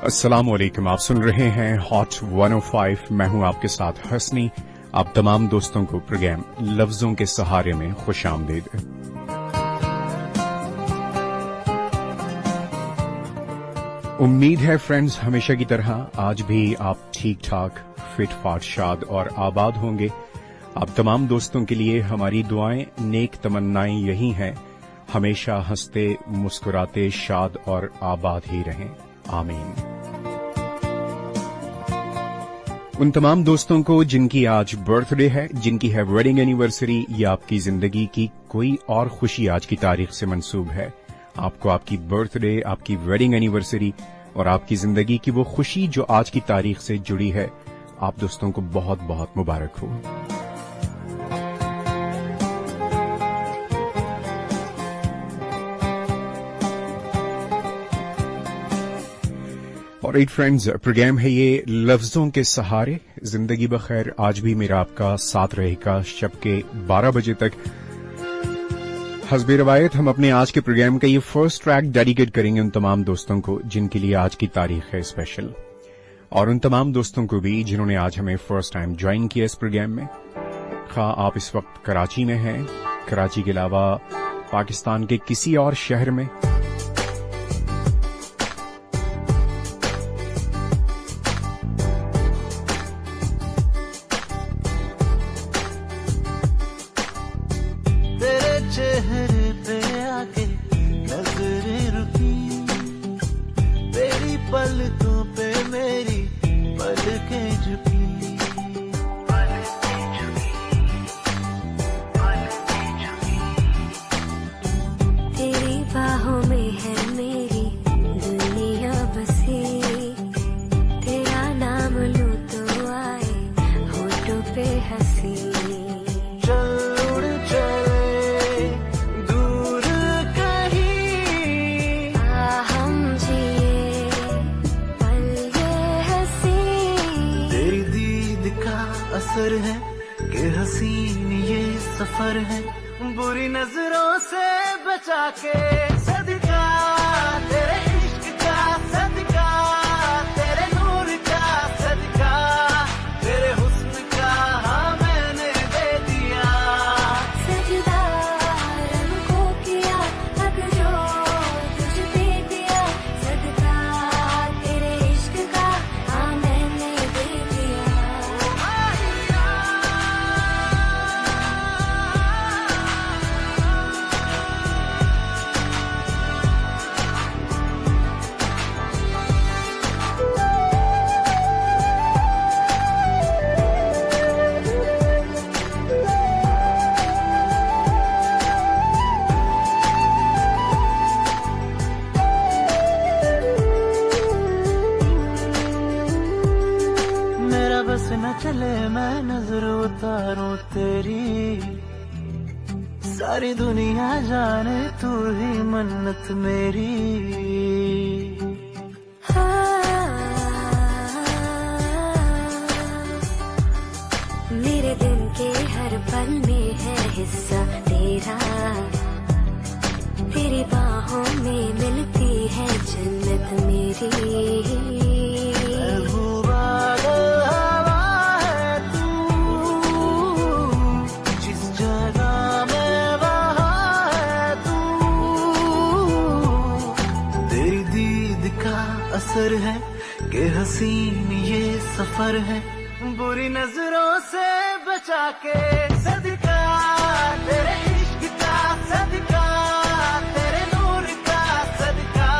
अस्सलाम वालेकुम, आप सुन रहे हैं हॉट 105। मैं हूं आपके साथ हसनी। आप तमाम दोस्तों को प्रोग्राम लफ्जों के सहारे में खुशामदीद। उम्मीद है फ्रेंड्स हमेशा की तरह आज भी आप ठीक ठाक फिट फाट शाद और आबाद होंगे। आप तमाम दोस्तों के लिए हमारी दुआएं नेक तमन्नाएं यही हैं, हमेशा हंसते मुस्कुराते शाद और आबाद ही रहें, आमीन। उन तमाम दोस्तों को जिनकी आज बर्थडे है, जिनकी है वेडिंग एनिवर्सरी या आपकी जिंदगी की कोई और खुशी आज की तारीख से मंसूब है, आपको आपकी बर्थडे, आपकी वेडिंग एनिवर्सरी और आपकी जिंदगी की वो खुशी जो आज की तारीख से जुड़ी है, आप दोस्तों को बहुत बहुत मुबारक हो। और राइट फ्रेंड्स, प्रोग्राम है ये लफ्जों के सहारे। जिंदगी बखैर आज भी मेरा आपका साथ रहेगा शब के 12 बजे तक। हस्बे रवायत हम अपने आज के प्रोग्राम का ये फर्स्ट ट्रैक डेडिकेट करेंगे उन तमाम दोस्तों को जिनके लिए आज की तारीख है स्पेशल, और उन तमाम दोस्तों को भी जिन्होंने आज हमें फर्स्ट टाइम ज्वाइन किया इस प्रोग्राम में। खा आप इस वक्त कराची में हैं, कराची के अलावा पाकिस्तान के किसी और शहर में, चेहरे पे आके नजरें रुकी, तेरी पलकों पे मेरी पलकें झुकी। तेरी बाहों में है मेरी दुनिया बसी, तेरा नाम लूं तो आए होठों पे हंसी। असर है कि हसीन ये सफर है, बुरी नजरों से बचा के सदका तेरे इश्क का, सदका तेरे नूर का, सदका तेरे हुस्न का हाँ मैंने दे दिया। सजदा रब को किया, हक जो तुझ पे दिया, सदका तेरे इश्क का हाँ मैंने दे दिया। बस न चले मैं नजर उतारूं तेरी, सारी दुनिया जाने तू ही मन्नत मेरी। मेरे दिन के हर पल में है हिस्सा तेरा, तेरी बाहों में मिलती है जन्नत मेरी। असर है कि हसीन ये सफर है, बुरी नजरों से बचा के सदका तेरे इश्क का, सदका तेरे नूर का, सदका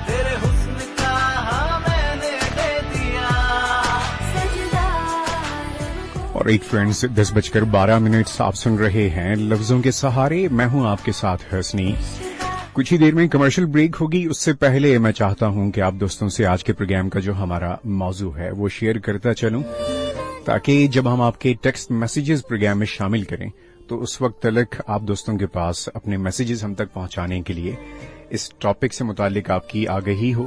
तेरे हुस्न का हाँ मैंने दे दिया। और राइट फ्रेंड्स, 10:12 आप सुन रहे हैं लफ्जों के सहारे। मैं हूं आपके साथ हसनी। कुछ ही देर में कमर्शियल ब्रेक होगी, उससे पहले मैं चाहता हूं कि आप दोस्तों से आज के प्रोग्राम का जो हमारा मौजू है वो शेयर करता चलूं, ताकि जब हम आपके टेक्स्ट मैसेजेस प्रोग्राम में शामिल करें तो उस वक्त तक आप दोस्तों के पास अपने मैसेजेस हम तक पहुंचाने के लिए इस टॉपिक से मुतालिक आपकी आगाही हो।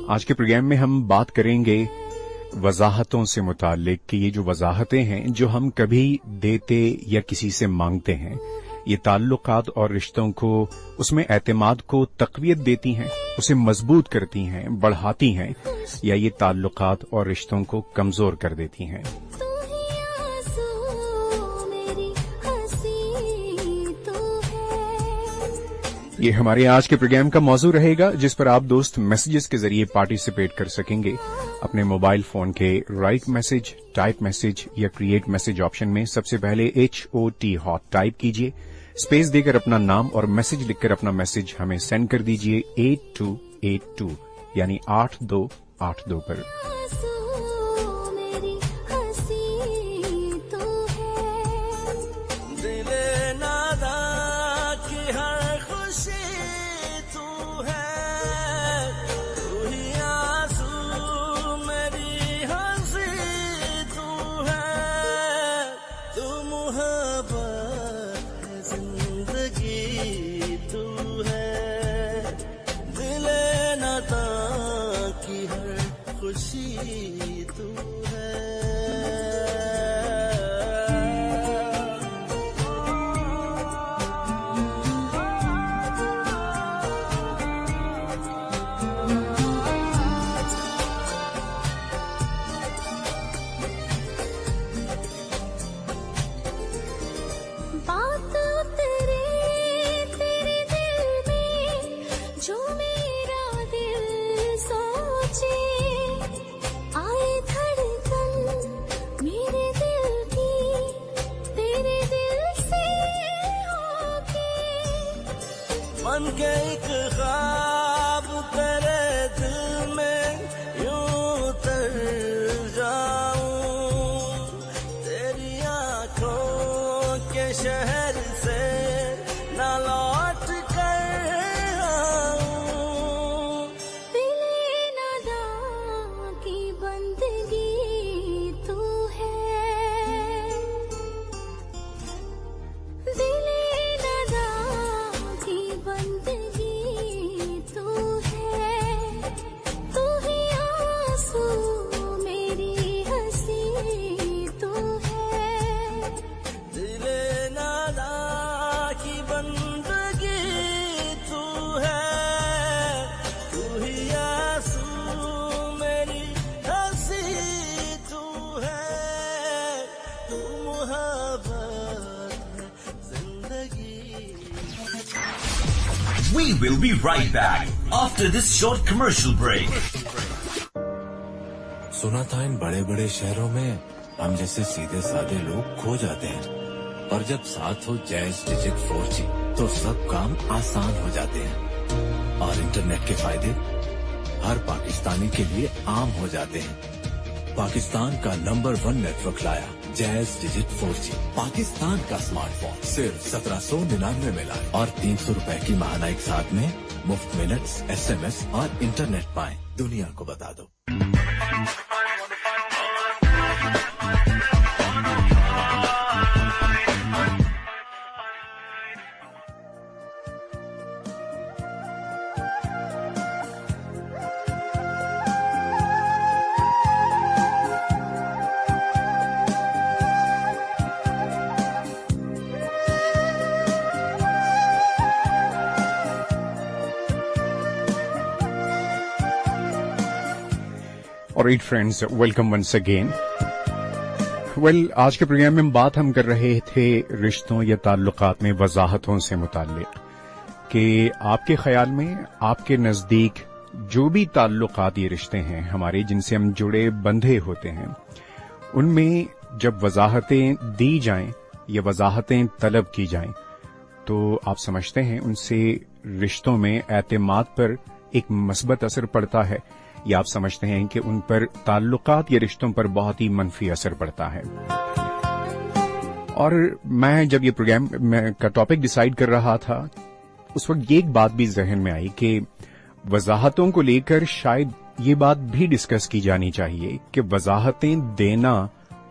आज के प्रोग्राम में हम बात करेंगे वजाहतों से मुतालिक कि ये जो वजाहतें हैं जो हम कभी देते या किसी से मांगते हैं, ये ताल्लुकात और रिश्तों को, उसमें एतमाद को तक़वियत देती हैं اسے مضبوط کرتی ہیں، بڑھاتی ہیں، یا یہ تعلقات اور رشتوں کو کمزور کر دیتی ہیں؟ یہ ہمارے آج کے پروگرام کا موضوع رہے گا، جس پر آپ دوست میسیجز کے ذریعے پارٹیسپیٹ کر سکیں گے. اپنے موبائل فون کے رائٹ میسج، ٹائپ میسج یا کریٹ میسج آپشن میں سب سے پہلے HOT ہاٹ ٹائپ کیجیے، اسپیس دے کر اپنا نام اور میسج لکھ کر اپنا میسج ہمیں سینڈ کر دیجیے 8282 یعنی 8282 پر. We will be right back after this short commercial break. सुना था इन बड़े बड़े शहरों में हम जैसे सीधे साधे लोग खो जाते हैं, और जब साथ हो जैज़ डिजिट 4G तो सब काम आसान हो जाते हैं और इंटरनेट के फायदे हर पाकिस्तानी के लिए आम हो जाते हैं. पाकिस्तान का नंबर 1 नेटवर्क लाया जैज़ डिजिट 4G. पाकिस्तान का स्मार्टफोन सिर्फ 1799 में लाया और 300 रुपए की माहाना एक साथ में मुफ्त मिनट्स, SMS और इंटरनेट पाएं. दुनिया को बता दो. Alright friends, welcome once again. Well, आज के प्रोग्राम में बात हम कर रहे थे रिश्तों या ताल्लुकात में वजाहतों से मुताल्लिक कि आपके ख्याल में, आपके नज़दीक जो भी ताल्लुकात ये रिश्ते हैं हमारे जिनसे हम जुड़े बंधे होते हैं, उनमें जब वजाहतें दी जाएं या वजाहतें तलब की जाएं तो आप समझते हैं उनसे रिश्तों में एतमाद पर एक मस्बत असर पड़ता है, या आप समझते हैं कि उन पर ताल्लुकात या रिश्तों पर बहुत ही मनफी असर पड़ता है. और मैं जब ये प्रोग्राम का टॉपिक डिसाइड कर रहा था उस वक्त ये एक बात भी जहन में आई कि वजाहतों को लेकर शायद ये बात भी डिस्कस की जानी चाहिए कि वजाहतें देना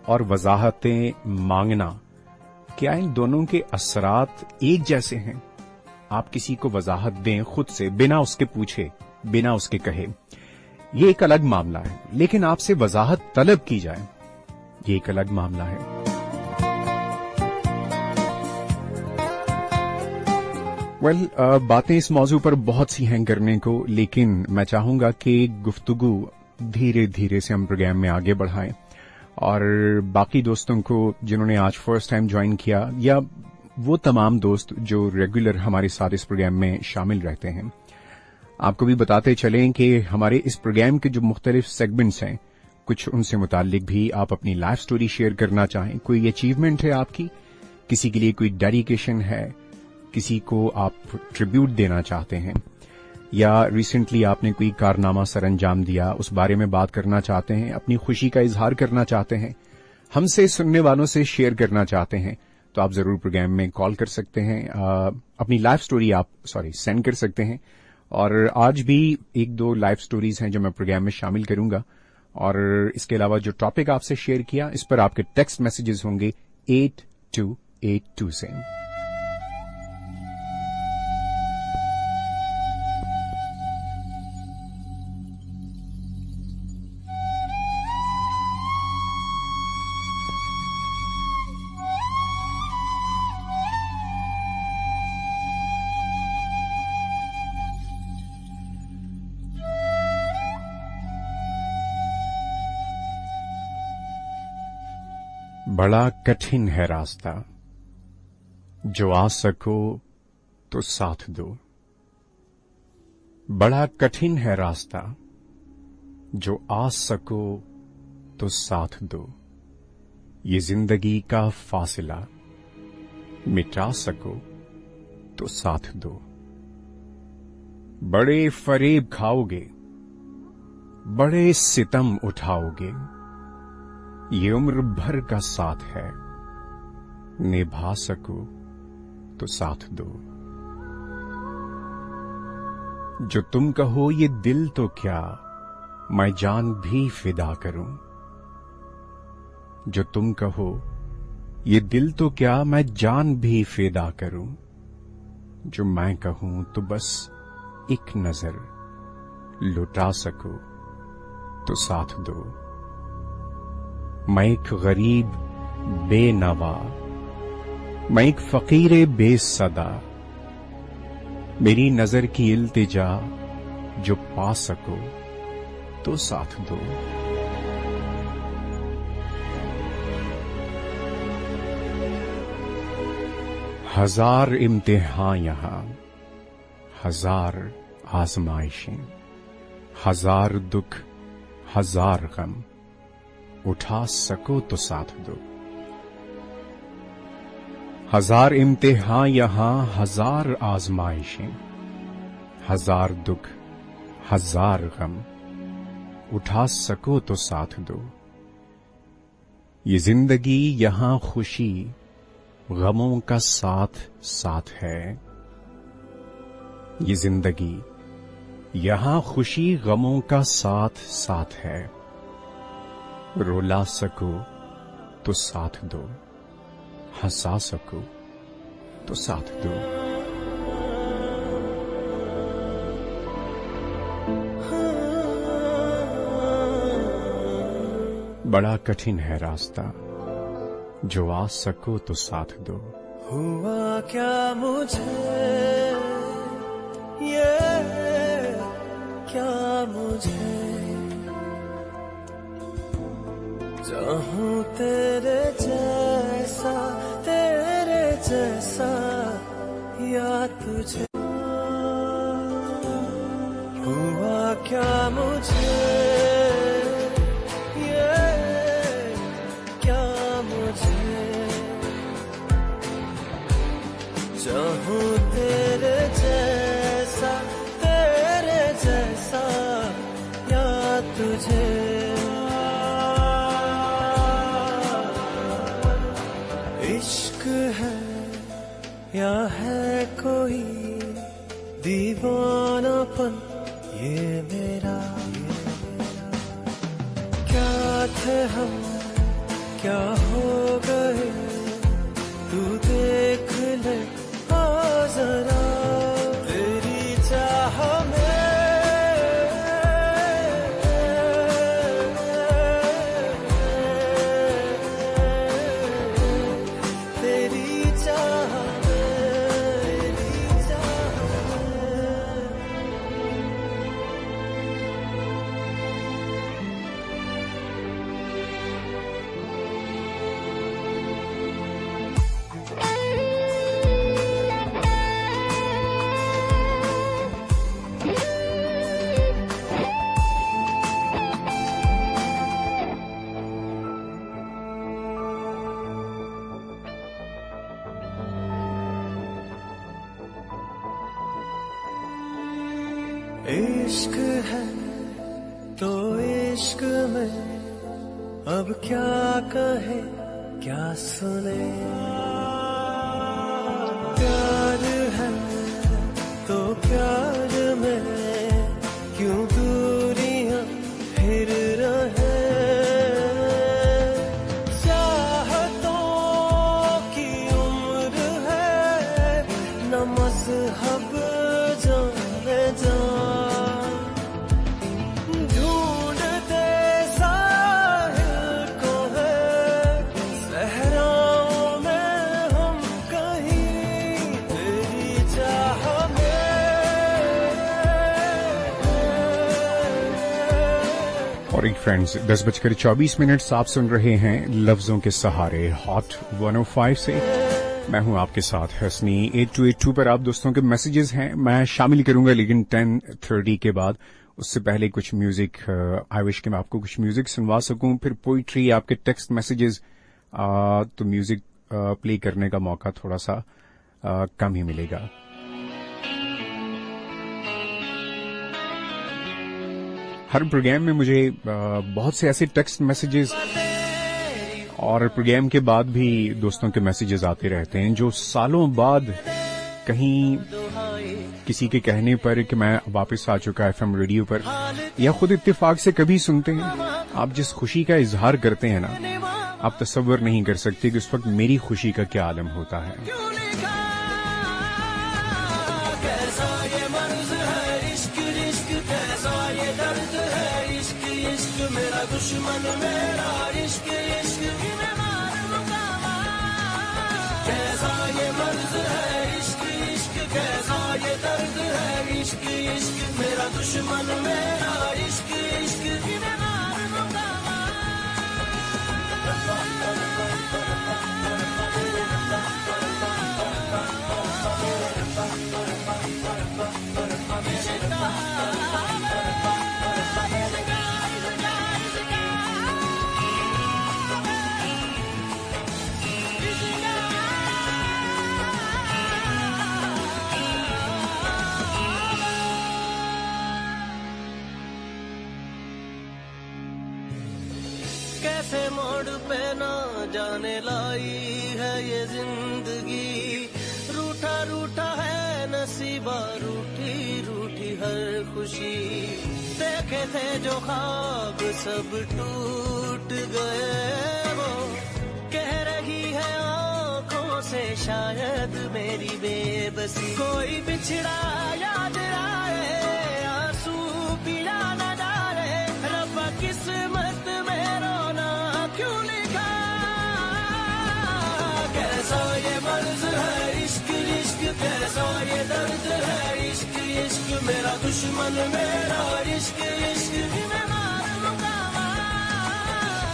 और वजाहतें मांगना, क्या इन दोनों के असरात एक जैसे हैं? आप किसी को वजाहत दें खुद से, बिना उसके पूछे, बिना उसके कहे, ये एक अलग मामला है. लेकिन आपसे वजाहत तलब की जाए, ये एक अलग मामला है. बातें इस मौजू पर बहुत सी हैं करने को, लेकिन मैं चाहूंगा कि गुफ्तगू धीरे धीरे से हम प्रोग्राम में आगे बढ़ाएं और बाकी दोस्तों को जिन्होंने आज फर्स्ट टाइम ज्वाइन किया या वो तमाम दोस्त जो रेगुलर हमारे साथ इस प्रोग्राम में शामिल रहते हैं, आपको भी बताते चलें कि हमारे इस प्रोग्राम के जो मुख्तलिफ सेगमेंट्स हैं, कुछ उनसे मुतालिक भी आप अपनी लाइफ स्टोरी शेयर करना चाहें, कोई अचीवमेंट है आपकी, किसी के लिए कोई डेडिकेशन है, किसी को आप ट्रिब्यूट देना चाहते हैं या रिसेंटली आपने कोई कारनामा सर अंजाम दिया, उस बारे में बात करना चाहते हैं, अपनी खुशी का इजहार करना चाहते हैं, हमसे सुनने वालों से शेयर करना चाहते हैं, तो आप जरूर प्रोग्राम में कॉल कर सकते हैं, अपनी लाइफ स्टोरी आप सेंड कर सकते हैं। और आज भी एक दो लाइफ स्टोरीज हैं जो मैं प्रोग्राम में शामिल करूंगा और इसके अलावा जो टॉपिक आपसे शेयर किया इस पर आपके टेक्स्ट मैसेजेस होंगे 8282 से। बड़ा कठिन है रास्ता, जो आ सको तो साथ दो। बड़ा कठिन है रास्ता, जो आ सको तो साथ दो। ये जिंदगी का फासला मिटा सको तो साथ दो। बड़े फरेब खाओगे, बड़े सितम उठाओगे, ये उम्र भर का साथ है, निभा सको तो साथ दो। जो तुम कहो ये दिल तो क्या, मैं जान भी फिदा करूं। जो तुम कहो ये दिल तो क्या, मैं जान भी फिदा करूं। जो मैं कहूं तो बस एक नजर लुटा सको तो साथ दो। मैं एक गरीब बेनवा, मैं एक फकीरे बेसदा, मेरी नजर की इल्तिजा जो पा सको तो साथ दो। हजार इम्तिहान यहां, हजार आजमाइशें, हजार दुख हजार गम, उठा सको तो साथ दो। हजार इम्तिहान यहां, हजार आजमाइशें, हजार दुख हजार गम, उठा सको तो साथ दो। ये जिंदगी यहां खुशी गमों का साथ साथ है। ये जिंदगी यहां खुशी गमों का साथ साथ है। रुला सको तो साथ दो, हंसा सको तो साथ दो। बड़ा कठिन है रास्ता, जो आ सको तो साथ दो। हुआ क्या मुझे ये क्या मुझे, चाहूं तेरे जैसा या तुझे। हुआ क्या मुझे ये क्या मुझे, चाहूं तेरे जैसा या तुझे। इश्क है या है कोई दीवानापन ये मेरा, क्या थे हम क्या हो गए, तू देख ले आ जरा। तेरी चाह में तेरी चाह इश्क है तो इश्क में अब क्या कहे क्या सुने प्यार है तो प्यार में क्यों दूरियां फिर रहे चाहतों की उम्र है न मज़हब जाने जा ढूंढते साहिल को है सहराओं में हम कहीं तेरी चाह में और एक फ्रेंड्स 10:24 आप सुन रहे हैं लफ्जों के सहारे हॉट 105 से। मैं हूं आपके साथ हसनी। 8282 पर आप दोस्तों के मैसेजेस हैं, मैं शामिल करूंगा लेकिन 10:30 के बाद। उससे पहले कुछ म्यूजिक आई विश कि मैं आपको कुछ म्यूजिक सुनवा सकूं, फिर पोइट्री, आपके टेक्स्ट मैसेजेस, तो म्यूजिक प्ले करने का मौका थोड़ा सा कम ही मिलेगा। हर प्रोग्राम में मुझे बहुत से ऐसे टेक्स्ट मैसेजेस और प्रोग्राम के बाद भी दोस्तों के मैसेजेस आते रहते हैं जो सालों बाद कहीं किसी के कहने पर कि मैं वापस आ चुका FM रेडियो पर या खुद इत्तेफाक से कभी सुनते हैं। आप जिस खुशी का इजहार करते हैं ना, आप तसव्वुर नहीं कर सकते कि उस वक्त मेरी खुशी का क्या आलम होता है। दुश्मन मेरा इश्क इश्क कैसा ये मर्ज है इश्क इश्क कैसा ये दर्द है इश्क इश्क मेरा दुश्मन मेरा इश्क इश्क कैसे मोड़ पे ना जाने लाई है ये जिंदगी रूठा रूठा है नसीबा रूठी रूठी हर खुशी देखे थे जो ख्वाब सब टूट गए वो कह रही है आंखों से शायद मेरी बेबसी कोई बिछड़ा याद आए आंसू पीड़ा न डाले रब्बा किस्मत में रोना क्यों लिखा कैसा ये मर्ज है इश्क इश्क कैसा ये दर्द है इश्क इश्क मेरा दुश्मन मेरा इश्क इश्क मैं मार लूंगा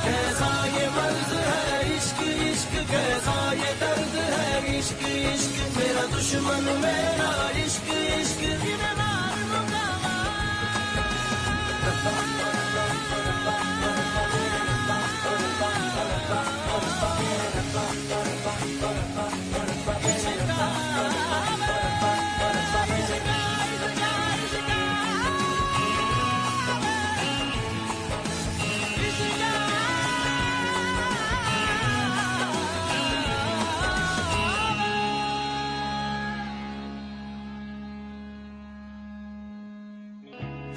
कैसा ये मर्ज है इश्क इश्क कैसा ये दर्द है इश्क इश्क मेरा दुश्मन मेरा इश्क इश्क मैं मार लूंगा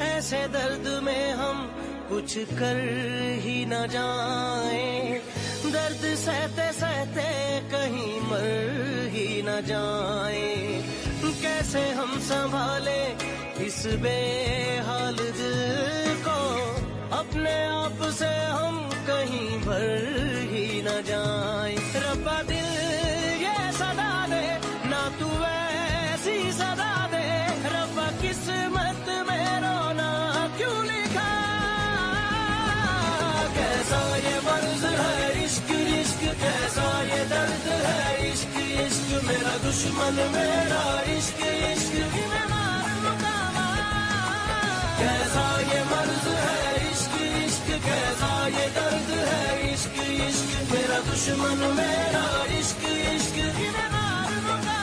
ऐसे दर्द में हम कुछ कर ही न जाएं दर्द सहते सहते कहीं मर ही न जाएं कैसे हम संभाले इस बेहाल दिल को अपने आप से हम कहीं भर ही न जाएं रब्बा दिल ये सदा दे ना तू ऐसी सदा दे रब्बा किस्मत में रोना क्यों लिखा कैसा ये मर्ज है इश्क इश्क कैसा ये दर्द है इश्क इश्क मेरा दुश्मन मेरा इश्क इश्क मैं मार लूंगा कैसा ये मर्ज है इश्क इश्क कैसा ये दर्द है इश्क इश्क मेरा दुश्मन मेरा इश्क इश्क मैं मार लूंगा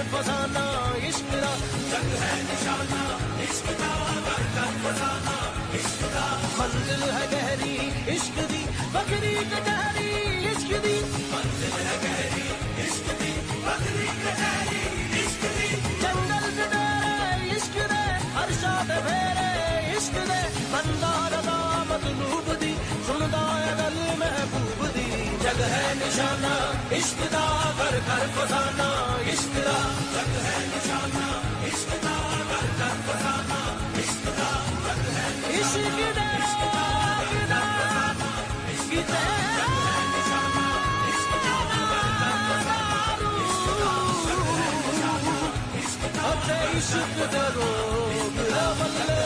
कर फसाना इश्क दा जग है निशाना इश्क दा कर कर फसाना इश्क दा मंजिल है गहरी इश्क दी बकरी कटहरी इश्क दी मंजिल है गहरी इश्क दी बकरी कटहरी इश्क दी जंगल बिदारे इश्क दे अरशा ते फेरे इश्क दे बंदा रदा मतलूब दी सुनदा है गल महबूब दी जग है निशाना इश्क दा कर कर फसाना इश्क दा जग है निशाना इश्क दा कर कर फसाना इश्क दा जग है इश्क दा इश्क दा इश्क दा इश्क दा रोग बल्ले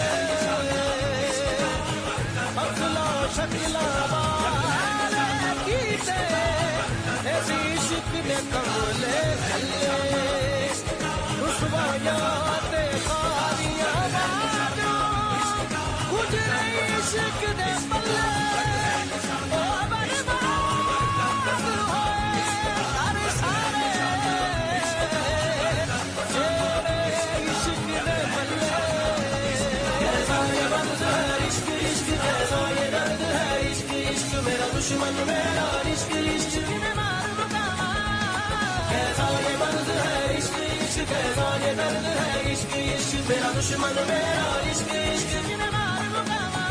अखला शक्ला वाले कीते ऐसी इश्क ने कमले चले रुसवायाते खारियां बाजो गुजरे इश्क दे बल्ले ओ बर्बाद होए सारे सारे जेरे इश्क दे बल्ले कैसा ये दर्द है इश्क इश्क कैसा ये दर्द है इश्क इश्क मेरा दुश्मन मेरा इश्क इश्क ने मार मुकामा कैसा ये दर्द है इश्क इश्क कैसा ये दर्द है इश्क इश्क मेरा दुश्मन मेरा इश्क इश्क ने मार मुकामा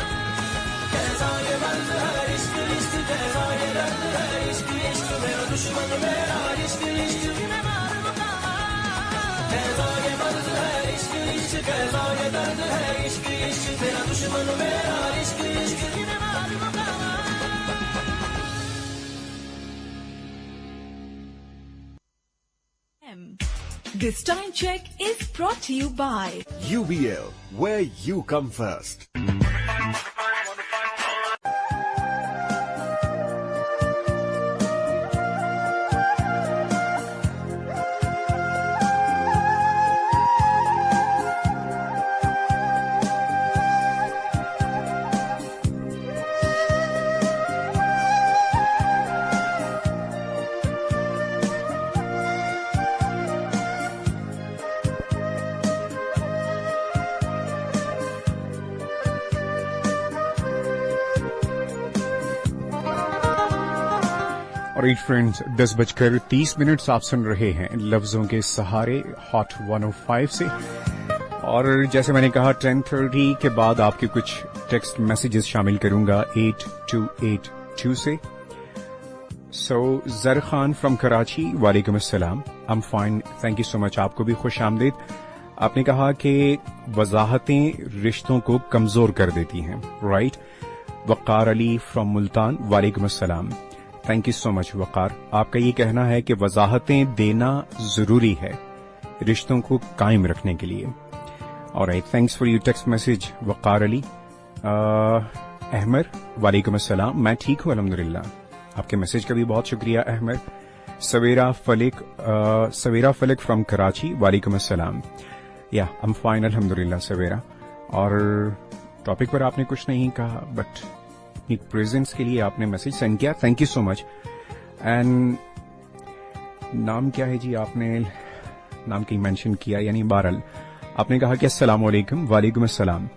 कैसा ये दर्द है इश्क इश्क कैसा ये दर्द है इश्क इश्क मेरा दुश्मन मेरा इश्क इश्क ने मार मुकामा कैसा ये दर्द है इश्क इश्क कैसा ये दर्द है इश्क इश्क मेरा दुश्मन मेरा इश्क इश्क ने मार मुकामा This time check is brought to you by UBL, where you come first. और एट फ्रेंड्स 10:30 आप सुन रहे हैं लफ्जों के सहारे हॉट 105 से। और जैसे मैंने कहा 10:30 के बाद आपके कुछ टेक्स्ट मैसेजेस शामिल करूंगा 8282 से। सो जर खान फ्रॉम कराची, वालेकुम अस्सलाम, I am fine, thank you so much, आपको भी खुश आमदीद। आपने कहा कि वजाहतें रिश्तों को कमजोर कर देती हैं, right. Waqar Ali from Multan, वालेकुम अस्सलाम, थैंक यू सो मच वक़ार। आपका ये कहना है कि वजाहतें देना जरूरी है रिश्तों को कायम रखने के लिए। Alright, thanks for your text message Waqar Ali. Ahmed, वालेकुम अस्सलाम, मैं ठीक हूँ अल्हम्दुलिल्लाह, आपके मैसेज का भी बहुत शुक्रिया अहमद। सवेरा फलक फ्रॉम कराची, वालेकुम अस्सलाम, या आई एम फाइन अल्हम्दुलिल्लाह सवेरा। और टॉपिक पर आपने कुछ नहीं कहा, बट अपनी प्रेजेंस के लिए आपने मैसेज सेंड किया, thank you so much. And नाम क्या है जी, आपने नाम की मेंशन किया, यानी बहरहाल आपने कहा कि अस्सलाम वालेकुम, वालेकुम अस्सलाम।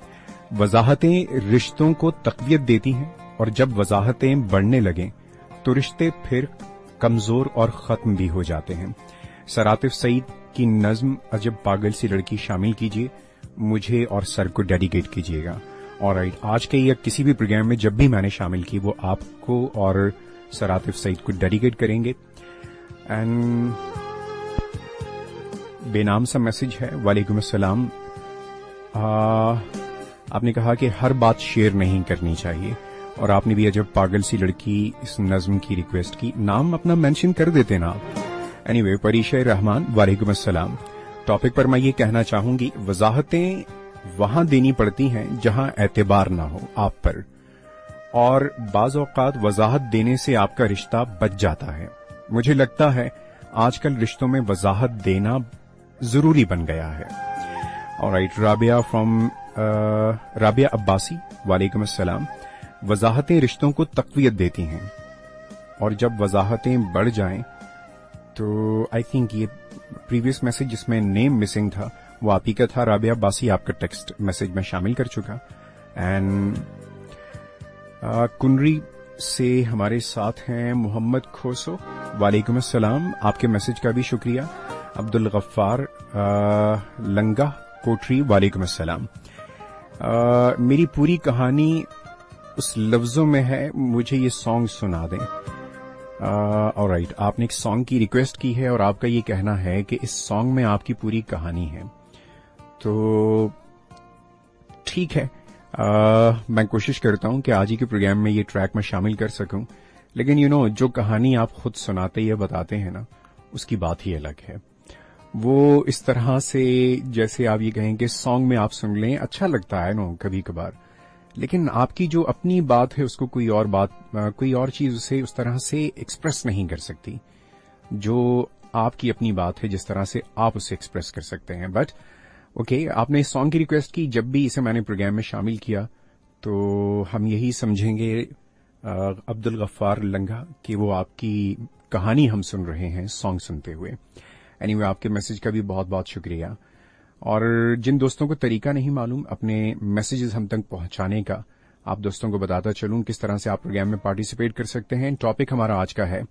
वजाहतें रिश्तों को तक़वियत देती हैं और जब वजाहतें बढ़ने लगें तो रिश्ते फिर कमजोर और खत्म भी हो जाते हैं। सर आतिफ सईद की नज्म अजब पागल सी लड़की शामिल कीजिए, मुझे और सर को डेडिकेट कीजिएगा। ऑलराइट, आज के या किसी भी प्रोग्राम में जब भी मैंने शामिल की वो आपको और सर आतिफ सईद को डेडिकेट करेंगे। एंड बेनाम सा मैसेज है, वालेकुम अस्सलाम। आपने कहा कि हर बात शेयर नहीं करनी चाहिए, और आपने भी अजब पागल सी लड़की इस नज्म की रिक्वेस्ट की, नाम अपना मेंशन कर देते ना आप। एनीवे, परीशा रहमान, वालेकुम अस्सलाम। टॉपिक पर मैं ये कहना चाहूंगी, वजाहतें वहां देनी पड़ती हैं जहां एतबार ना हो आप पर, और बाज़ औक़ात वजाहत देने से आपका रिश्ता बच जाता है। मुझे लगता है आजकल रिश्तों में वजाहत देना जरूरी बन गया है। ऑलराइट, राबिया अब्बासी, वालेकुम अस्सलाम। वजाहतें रिश्तों को तक़वियत देती हैं, और जब वजाहतें बढ़ जाएं तो आई थिंक ये प्रीवियस मैसेज जिसमें नेम मिसिंग था वो आप ही का था। राबिया बासी, आपका टेक्स्ट मैसेज में शामिल कर चुका। एंड कुनरी से हमारे साथ हैं मोहम्मद खोसो, वालेकुम अस्सलाम, आपके मैसेज का भी शुक्रिया। अब्दुल गफ्फार लंगा कोटरी, वालेकुम अस्सलाम। मेरी पूरी कहानी उस लफ्जों में है, मुझे ये सॉन्ग सुना दें। ऑलराइट, आपने एक सॉन्ग की रिक्वेस्ट की है और आपका ये कहना है कि इस सॉन्ग में आपकी पूरी कहानी है, तो ठीक है। मैं कोशिश करता हूं कि आज ही के प्रोग्राम में ये ट्रैक मैं शामिल कर सकूं, लेकिन जो कहानी आप खुद सुनाते या बताते हैं ना, उसकी बात ही अलग है। वो इस तरह से जैसे आप ये कहें कि सॉन्ग में आप सुन लें, अच्छा लगता है कभी कभार, लेकिन आपकी जो अपनी बात है उसको कोई और चीज उसे उस तरह से एक्सप्रेस नहीं कर सकती जो आपकी अपनी बात है, जिस तरह से आप उसे एक्सप्रेस कर सकते हैं। बट ओके, आपने इस सॉन्ग की रिक्वेस्ट की, जब भी इसे मैंने प्रोग्राम में शामिल किया तो हम यही समझेंगे अब्दुल गफ्फार लंगा कि वो आपकी कहानी हम सुन रहे हैं सॉन्ग सुनते हुए। एनीवे, आपके मैसेज का भी बहुत बहुत शुक्रिया। और जिन दोस्तों को तरीका नहीं मालूम अपने मैसेजेस हम तक पहुंचाने का, आप दोस्तों को बताता चलूं किस तरह से आप प्रोग्राम में पार्टिसिपेट कर सकते हैं। टॉपिक हमारा आज का है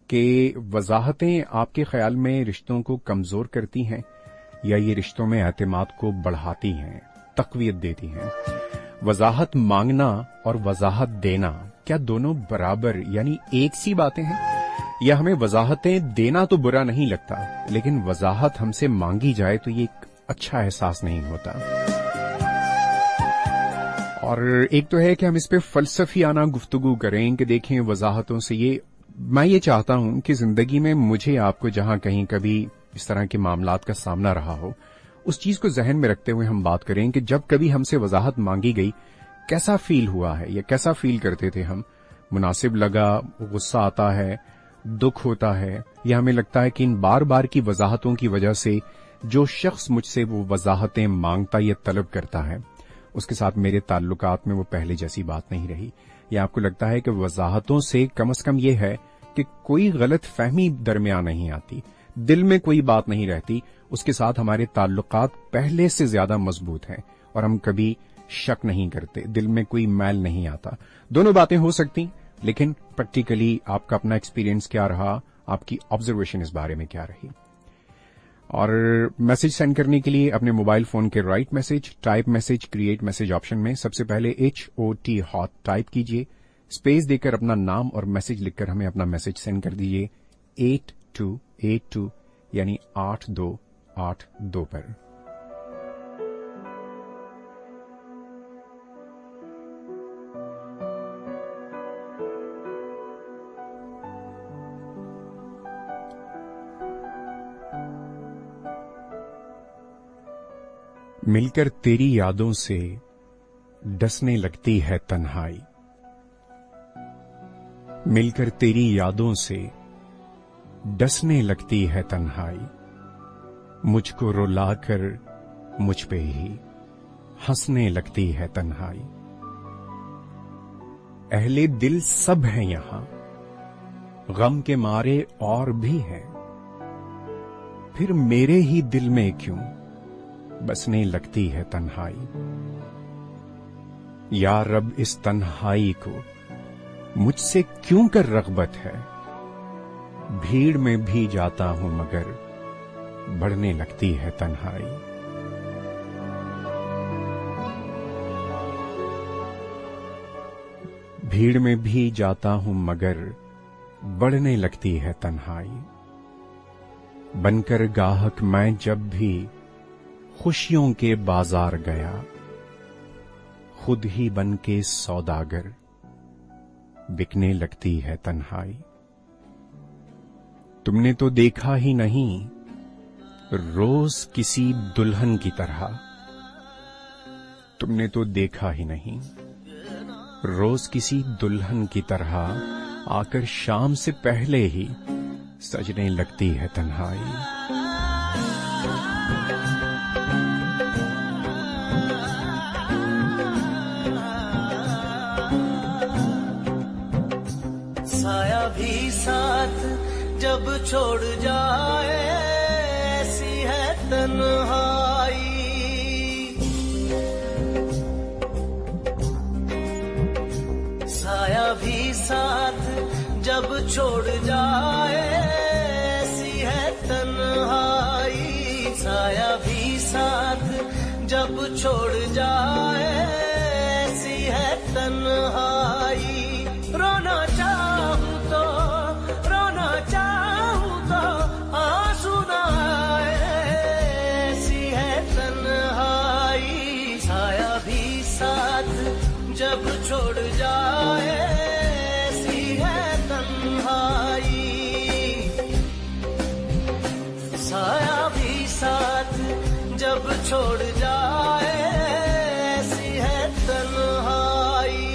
कि वजाहतें आपके ख्याल में रिश्तों को कमजोर करती हैं या ये रिश्तों में एतमाद को बढ़ाती हैं, तकवीत देती हैं। वजाहत मांगना और वजाहत देना क्या दोनों बराबर यानी एक सी बातें हैं, या हमें वजाहतें देना तो बुरा नहीं लगता, लेकिन वजाहत हमसे मांगी जाए तो ये एक अच्छा एहसास नहीं होता। और एक तो है कि हम इस पे फलसफियाना गुफ्तगू करें कि देखें वजाहतों से मैं ये चाहता हूं कि जिंदगी में मुझे आपको जहां कहीं कभी इस तरह के मामलात का सामना रहा हो, उस चीज को जहन में रखते हुए हम बात करें कि जब कभी हमसे वजाहत मांगी गई कैसा फील हुआ है या कैसा फील करते थे हम। मुनासिब लगा, गुस्सा आता है, दुख होता है, या हमें लगता है कि इन बार बार की वजाहतों की वजह से जो शख्स मुझसे वो वजाहतें मांगता या तलब करता है उसके साथ मेरे ताल्लुकात में वो पहले जैसी बात नहीं रही, या आपको लगता है कि वजाहतों से कम से कम ये है कि कोई गलत फहमी दरमियान नहीं आती, दिल में कोई बात नहीं रहती, उसके साथ हमारे ताल्लुकात पहले से ज्यादा मजबूत हैं और हम कभी शक नहीं करते, दिल में कोई मैल नहीं आता। दोनों बातें हो सकती, लेकिन प्रैक्टिकली आपका अपना एक्सपीरियंस क्या रहा, आपकी ऑब्जर्वेशन इस बारे में क्या रही। और मैसेज सेंड करने के लिए अपने मोबाइल फोन के right message, type message, create message option में सबसे पहले HOT हॉट टाइप कीजिए, स्पेस देकर अपना नाम और मैसेज लिखकर हमें अपना मैसेज सेंड कर दीजिए 8282 यानी 8282 पर। मिलकर तेरी यादों से डसने लगती है तन्हाई, मिलकर तेरी यादों से डसने लगती है तन्हाई, मुझको रुलाकर मुझ पे ही हंसने लगती है तन्हाई। अहले दिल सब हैं यहां, गम के मारे और भी हैं, फिर मेरे ही दिल में क्यों बसने लगती है तन्हाई। या रब इस तन्हाई को मुझसे क्यों कर रग़बत है, भीड़ में भी जाता हूं मगर बढ़ने लगती है तन्हाई। भीड़ में भी जाता हूं मगर बढ़ने लगती है तन्हाई। बनकर गाहक मैं जब भी खुशियों के बाजार गया, खुद ही बन के सौदागर बिकने लगती है तन्हाई। तुमने तो देखा ही नहीं रोज किसी दुल्हन की तरह, तुमने तो देखा ही नहीं रोज किसी दुल्हन की तरह, आकर शाम से पहले ही सजने लगती है तन्हाई। साया भी साथ जब छोड़ जाए, تنہائی. سایہ بھی ساتھ جب چھوڑ جائے ایسی ہے تنہائی. سایہ بھی ساتھ جب چھوڑ جائے ایسی ہے تنہائی. رونا چاہوں تو آنسو نہ آئے ایسی ہے تنہائی. سایہ بھی ساتھ جب چھوڑ جائے ایسی ہے تنہائی. سایہ بھی ساتھ جب چھوڑ جائے ایسی ہے تنہائی.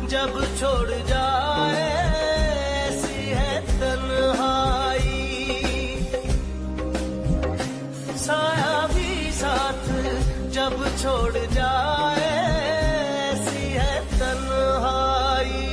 جب چھوڑ جائے ایسی ہے تنہائی. سایہ بھی ساتھ جب چھوڑ جائے ایسی ہے تنہائی.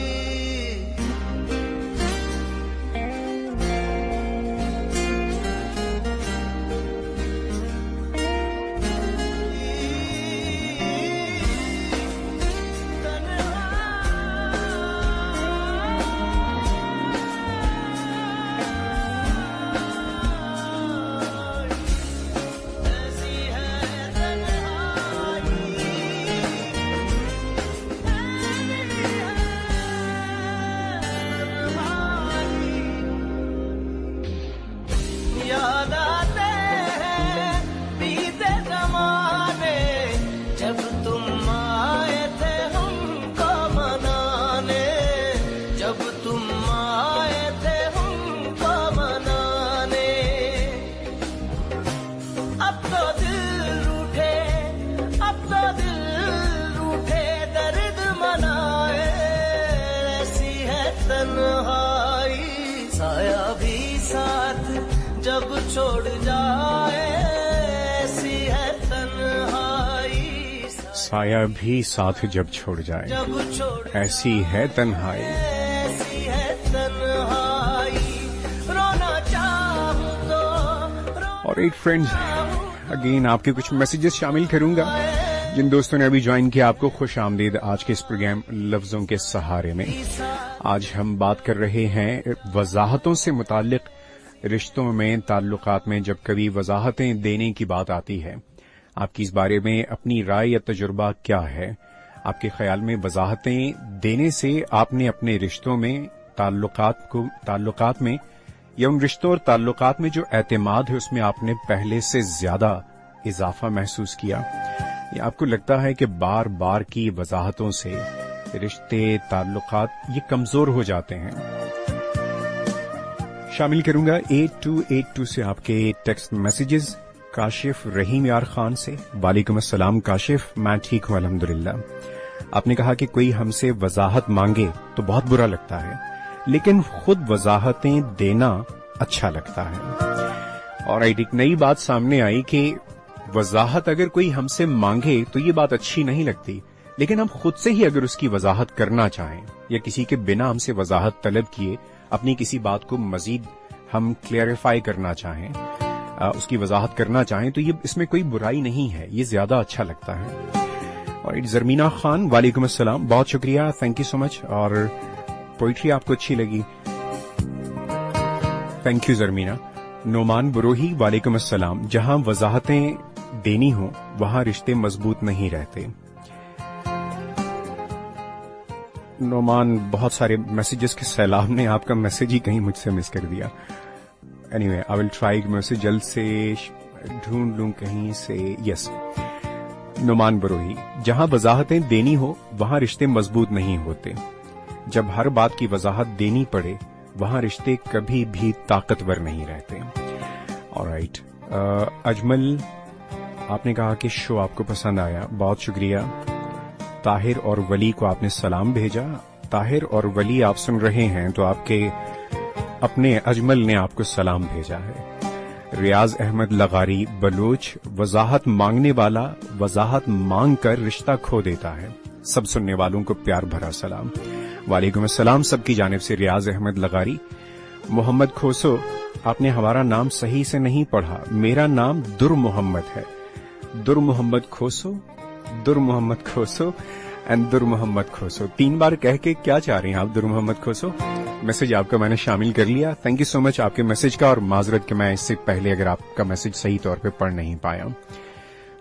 یاد آتے ہیں بیتے زمانے جب تم آئے تھے ہم کو منانے. جب تم آئے تھے ہم کو منانے. اب تو دل روٹے درد منائے ایسی ہے تنہائی. سایہ بھی ساتھ جب چھوڑ جائے ایسی ہے تنہائی. سایہ بھی ساتھ جب چھوڑ جائے جب چھوڑ ایسی ہے تنہائی. ایسی ہے تنہائی. رونا چاہوں تو اور ایک فرینڈز اگین آپ کے کچھ میسیجز شامل کروں گا. جن دوستوں نے ابھی جوائن کیا آپ کو خوش آمدید آج کے اس پروگرام لفظوں کے سہارے میں. آج ہم بات کر رہے ہیں وضاحتوں سے متعلق. رشتوں میں تعلقات میں جب کبھی وضاحتیں دینے کی بات آتی ہے آپ کی اس بارے میں اپنی رائے یا تجربہ کیا ہے؟ آپ کے خیال میں وضاحتیں دینے سے آپ نے اپنے رشتوں میں تعلقات میں یا ان رشتوں اور تعلقات میں جو اعتماد ہے اس میں آپ نے پہلے سے زیادہ اضافہ محسوس کیا یا آپ کو لگتا ہے کہ بار بار کی وضاحتوں سے رشتے تعلقات یہ کمزور ہو جاتے ہیں؟ شامل کروں گا 8282 سے آپ کے ٹیکسٹ میسیجز. کاشف رحیم یار خان سے وعلیکم السلام کاشف، میں ٹھیک ہوں الحمدللہ. آپ نے کہا کہ کوئی ہم سے وضاحت مانگے تو بہت برا لگتا ہے لیکن خود وضاحتیں دینا اچھا لگتا ہے. اور ایک نئی بات سامنے آئی کہ وضاحت اگر کوئی ہم سے مانگے تو یہ بات اچھی نہیں لگتی لیکن ہم خود سے ہی اگر اس کی وضاحت کرنا چاہیں یا کسی کے بنا ہم سے وضاحت طلب کیے اپنی کسی بات کو مزید ہم کلیئریفائی کرنا چاہیں اس کی وضاحت کرنا چاہیں تو یہ اس میں کوئی برائی نہیں ہے، یہ زیادہ اچھا لگتا ہے. اور زرمینہ خان وعلیکم السلام، بہت شکریہ، تھینک یو سو مچ. اور پوئٹری آپ کو اچھی لگی. Thank you Zarmina. नोमान बरोही, वालेकुम अस्सलाम। जहां वजाहतें देनी हो वहां रिश्ते मजबूत नहीं रहते। नोमान, बहुत सारे मैसेजेस के सैलाब ने आपका मैसेज ही कहीं मुझसे मिस कर दिया। Anyway, I will try message जल्द से ढूंढ लूं कहीं से। यस, नोमान बरोही, जहां वजाहतें देनी हो वहां रिश्ते मजबूत नहीं होते। जब हर बात की वजाहत देनी पड़े वहां रिश्ते कभी भी ताकतवर नहीं रहते। ऑलराइट, अजमल, आपने कहा कि शो आपको पसंद आया, बहुत शुक्रिया। ताहिर और वली को आपने सलाम भेजा। ताहिर और वली आप सुन रहे हैं तो आपके अपने अजमल ने आपको सलाम भेजा है। रियाज अहमद लगारी बलोच, वजाहत मांगने वाला वजाहत मांग कर रिश्ता खो देता है। सब सुनने वालों को प्यार भरा सलाम। वालेकुम अस्सलाम सबकी जानिब से रियाज अहमद लगारी। मोहम्मद खोसो, आपने हमारा नाम सही से नहीं पढ़ा, मेरा नाम दुर मोहम्मद है। दुर मोहम्मद खोसो, दुर मोहम्मद खोसो एंड दुर मोहम्मद खोसो। 3 बार कह के क्या चाह रहे हैं आप दुर मोहम्मद खोसो? मैसेज आपका मैंने शामिल कर लिया। थैंक यू सो मच आपके मैसेज का, और माजरत कि मैं इससे पहले अगर आपका मैसेज सही तौर पे पढ़ नहीं पाया।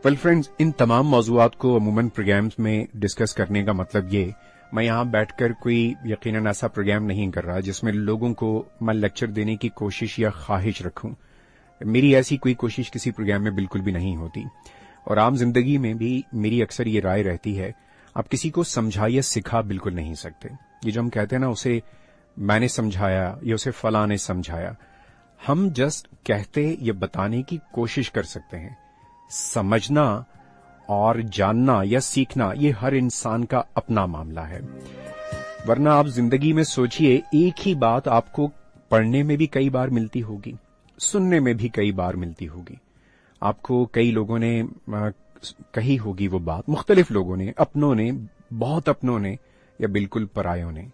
वेल फ्रेंड्स, इन तमाम मौजूआत को अमूमन प्रोग्राम्स में डिस्कस करने का मतलब ये, मैं यहां बैठकर कोई यकीनन ऐसा प्रोग्राम नहीं कर रहा जिसमें लोगों को मैं लेक्चर देने की कोशिश या ख्वाहिश रखूं। मेरी ऐसी कोई कोशिश किसी प्रोग्राम में बिल्कुल भी नहीं होती। और आम जिंदगी में भी मेरी अक्सर ये राय रहती है, आप किसी को समझा या सिखा बिल्कुल नहीं सकते। ये जो हम कहते हैं ना, उसे मैंने समझाया या उसे फलां ने समझाया, हम जस्ट कहते या बताने की कोशिश कर सकते हैं। समझना और जानना या सीखना ये हर इंसान का अपना मामला है। वरना आप जिंदगी में सोचिए, एक ही बात आपको पढ़ने में भी कई बार मिलती होगी, सुनने में भी कई बार मिलती होगी। आपको कई लोगों ने कही होगी वो बात, मुख्तलिफ लोगों ने, अपनों ने, बहुत अपनों ने या बिल्कुल परायों ने,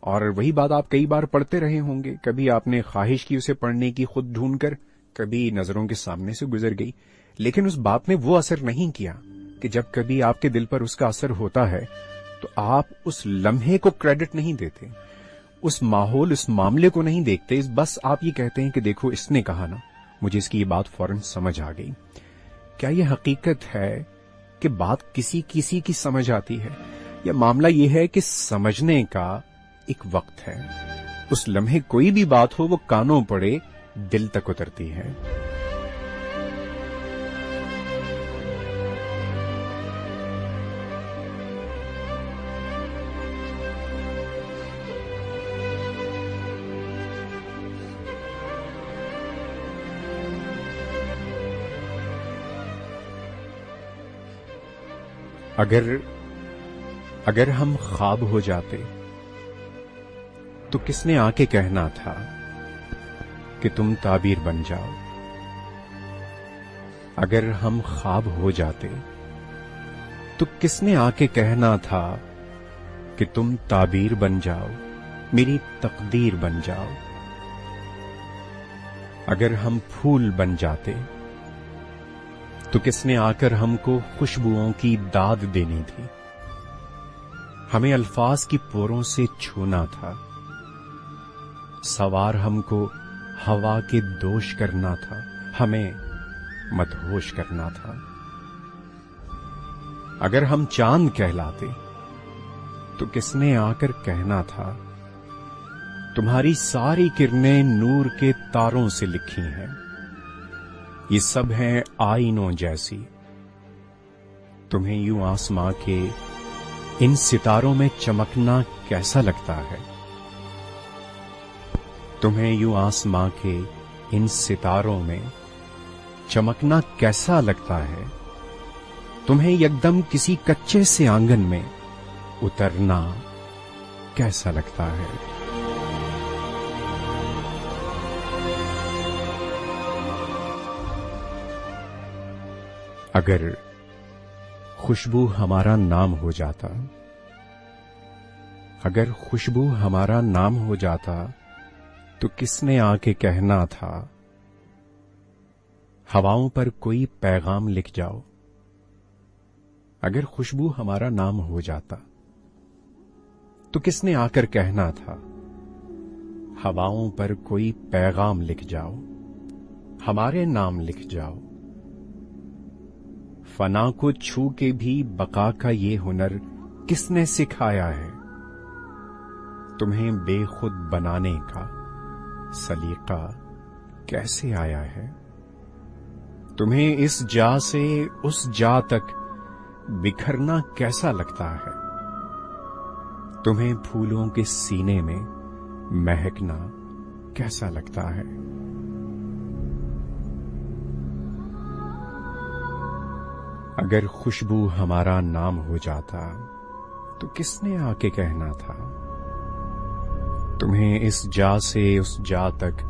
और वही बात आप कई बार पढ़ते रहे होंगे। कभी आपने ख्वाहिश की उसे पढ़ने की खुद ढूंढकर, कभी नजरों के सामने से गुजर गई, लेकिन उस बात ने वो असर नहीं किया कि जब कभी आपके दिल पर उसका असर होता है तो आप उस लम्हे को क्रेडिट नहीं देते, उस माहौल, उस मामले को नहीं देखते। बस आप ये कहते हैं कि देखो इसने कहा ना, मुझे इसकी ये बात फौरन समझ आ गई। क्या ये हकीकत है कि बात किसी किसी की समझ आती है, या मामला ये है कि समझने का एक वक्त है? उस लम्हे कोई भी बात हो वो कानों पड़े दिल तक उतरती है। अगर हम ख्वाब हो जाते तो किसने आके कहना था कि तुम ताबीर बन जाओ? अगर हम ख्वाब हो जाते तो किसने आके कहना था कि तुम ताबीर बन जाओ, मेरी तकदीर बन जाओ? अगर हम फूल बन जाते तो किसने आकर हमको खुशबुओं की दाद देनी थी? हमें अल्फाज की पोरों से छूना था, सवार हमको हवा के दोष करना था, हमें मदहोश करना था। अगर हम चांद कहलाते तो किसने आकर कहना था, तुम्हारी सारी किरणें नूर के तारों से लिखी हैं, ये सब हैं आईनों जैसी। तुम्हें यूं आसमां के इन सितारों में चमकना कैसा लगता है? तुम्हें यूं आसमां के इन सितारों में चमकना कैसा लगता है? तुम्हें यकदम किसी कच्चे से आंगन में उतरना कैसा लगता है? अगर खुशबू हमारा नाम हो जाता, अगर खुशबू हमारा नाम हो जाता तो किसने आके कहना था, हवाओं पर कोई पैगाम लिख जाओ? अगर खुशबू हमारा नाम हो जाता तो किसने आकर कहना था, हवाओं पर कोई पैगाम लिख जाओ, हमारे नाम लिख जाओ। फना को छू के भी बका का ये हुनर किसने सिखाया है? तुम्हें बेखुद बनाने का सलीका कैसे आया है? तुम्हें इस जा से उस जा तक बिखरना कैसा लगता है? तुम्हें फूलों के सीने में महकना कैसा लगता है? अगर खुशबू हमारा नाम हो जाता तो किसने आके कहना था? तुम्हें इस जा से उस जा तक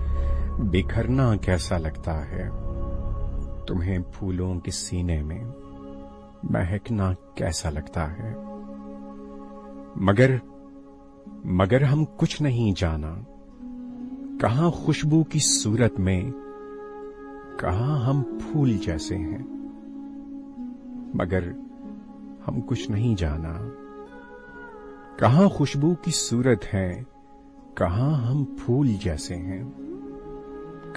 बिखरना कैसा लगता है? तुम्हें फूलों के सीने में महकना कैसा लगता है? मगर हम कुछ नहीं जाना, कहां खुशबू की सूरत में, कहां हम फूल जैसे हैं। मगर हम कुछ नहीं जाना, कहां खुशबू की सूरत है, कहां हम फूल जैसे हैं।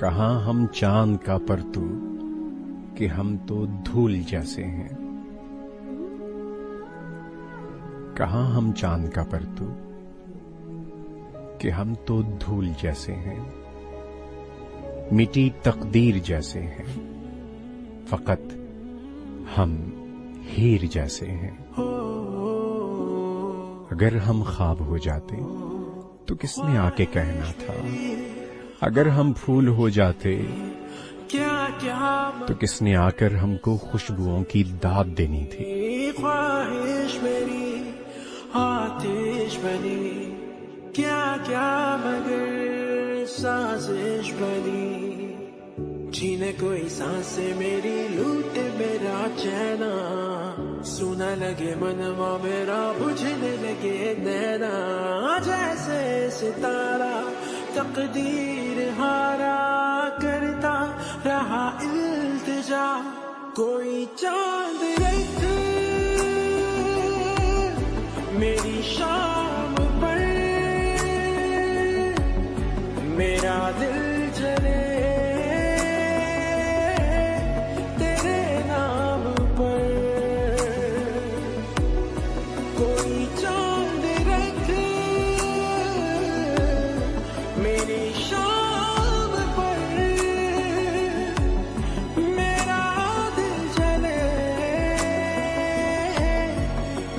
कहां हम चांद का परतू कि हम तो धूल जैसे हैं। कहां हम चांद का परतू कि हम तो धूल जैसे हैं। मिटी तकदीर जैसे हैं, फकत हम हीर जैसे हैं। अगर हम ख्वाब हो जाते तो किसने आके कहना था? अगर हम फूल हो जाते तो किसने आकर हमको खुशबुओं की दाद देनी थी? ख्वाहिश मेरी आतिश बनी, क्या क्या मगर साजिश बनी। जीने कोई सांसें मेरी, लूटे मेरा चैना। सुना लगे मनवा मेरा, बुझने लगे नैना। जैसे सितारा तकदीर हारा, करता रहा इल्तिजा। कोई चांद रख मेरी शाम पर, मेरा दिल चले तेरे नाम पर। कोई चांद रख मेरी शाम पर, मेरा दिल चले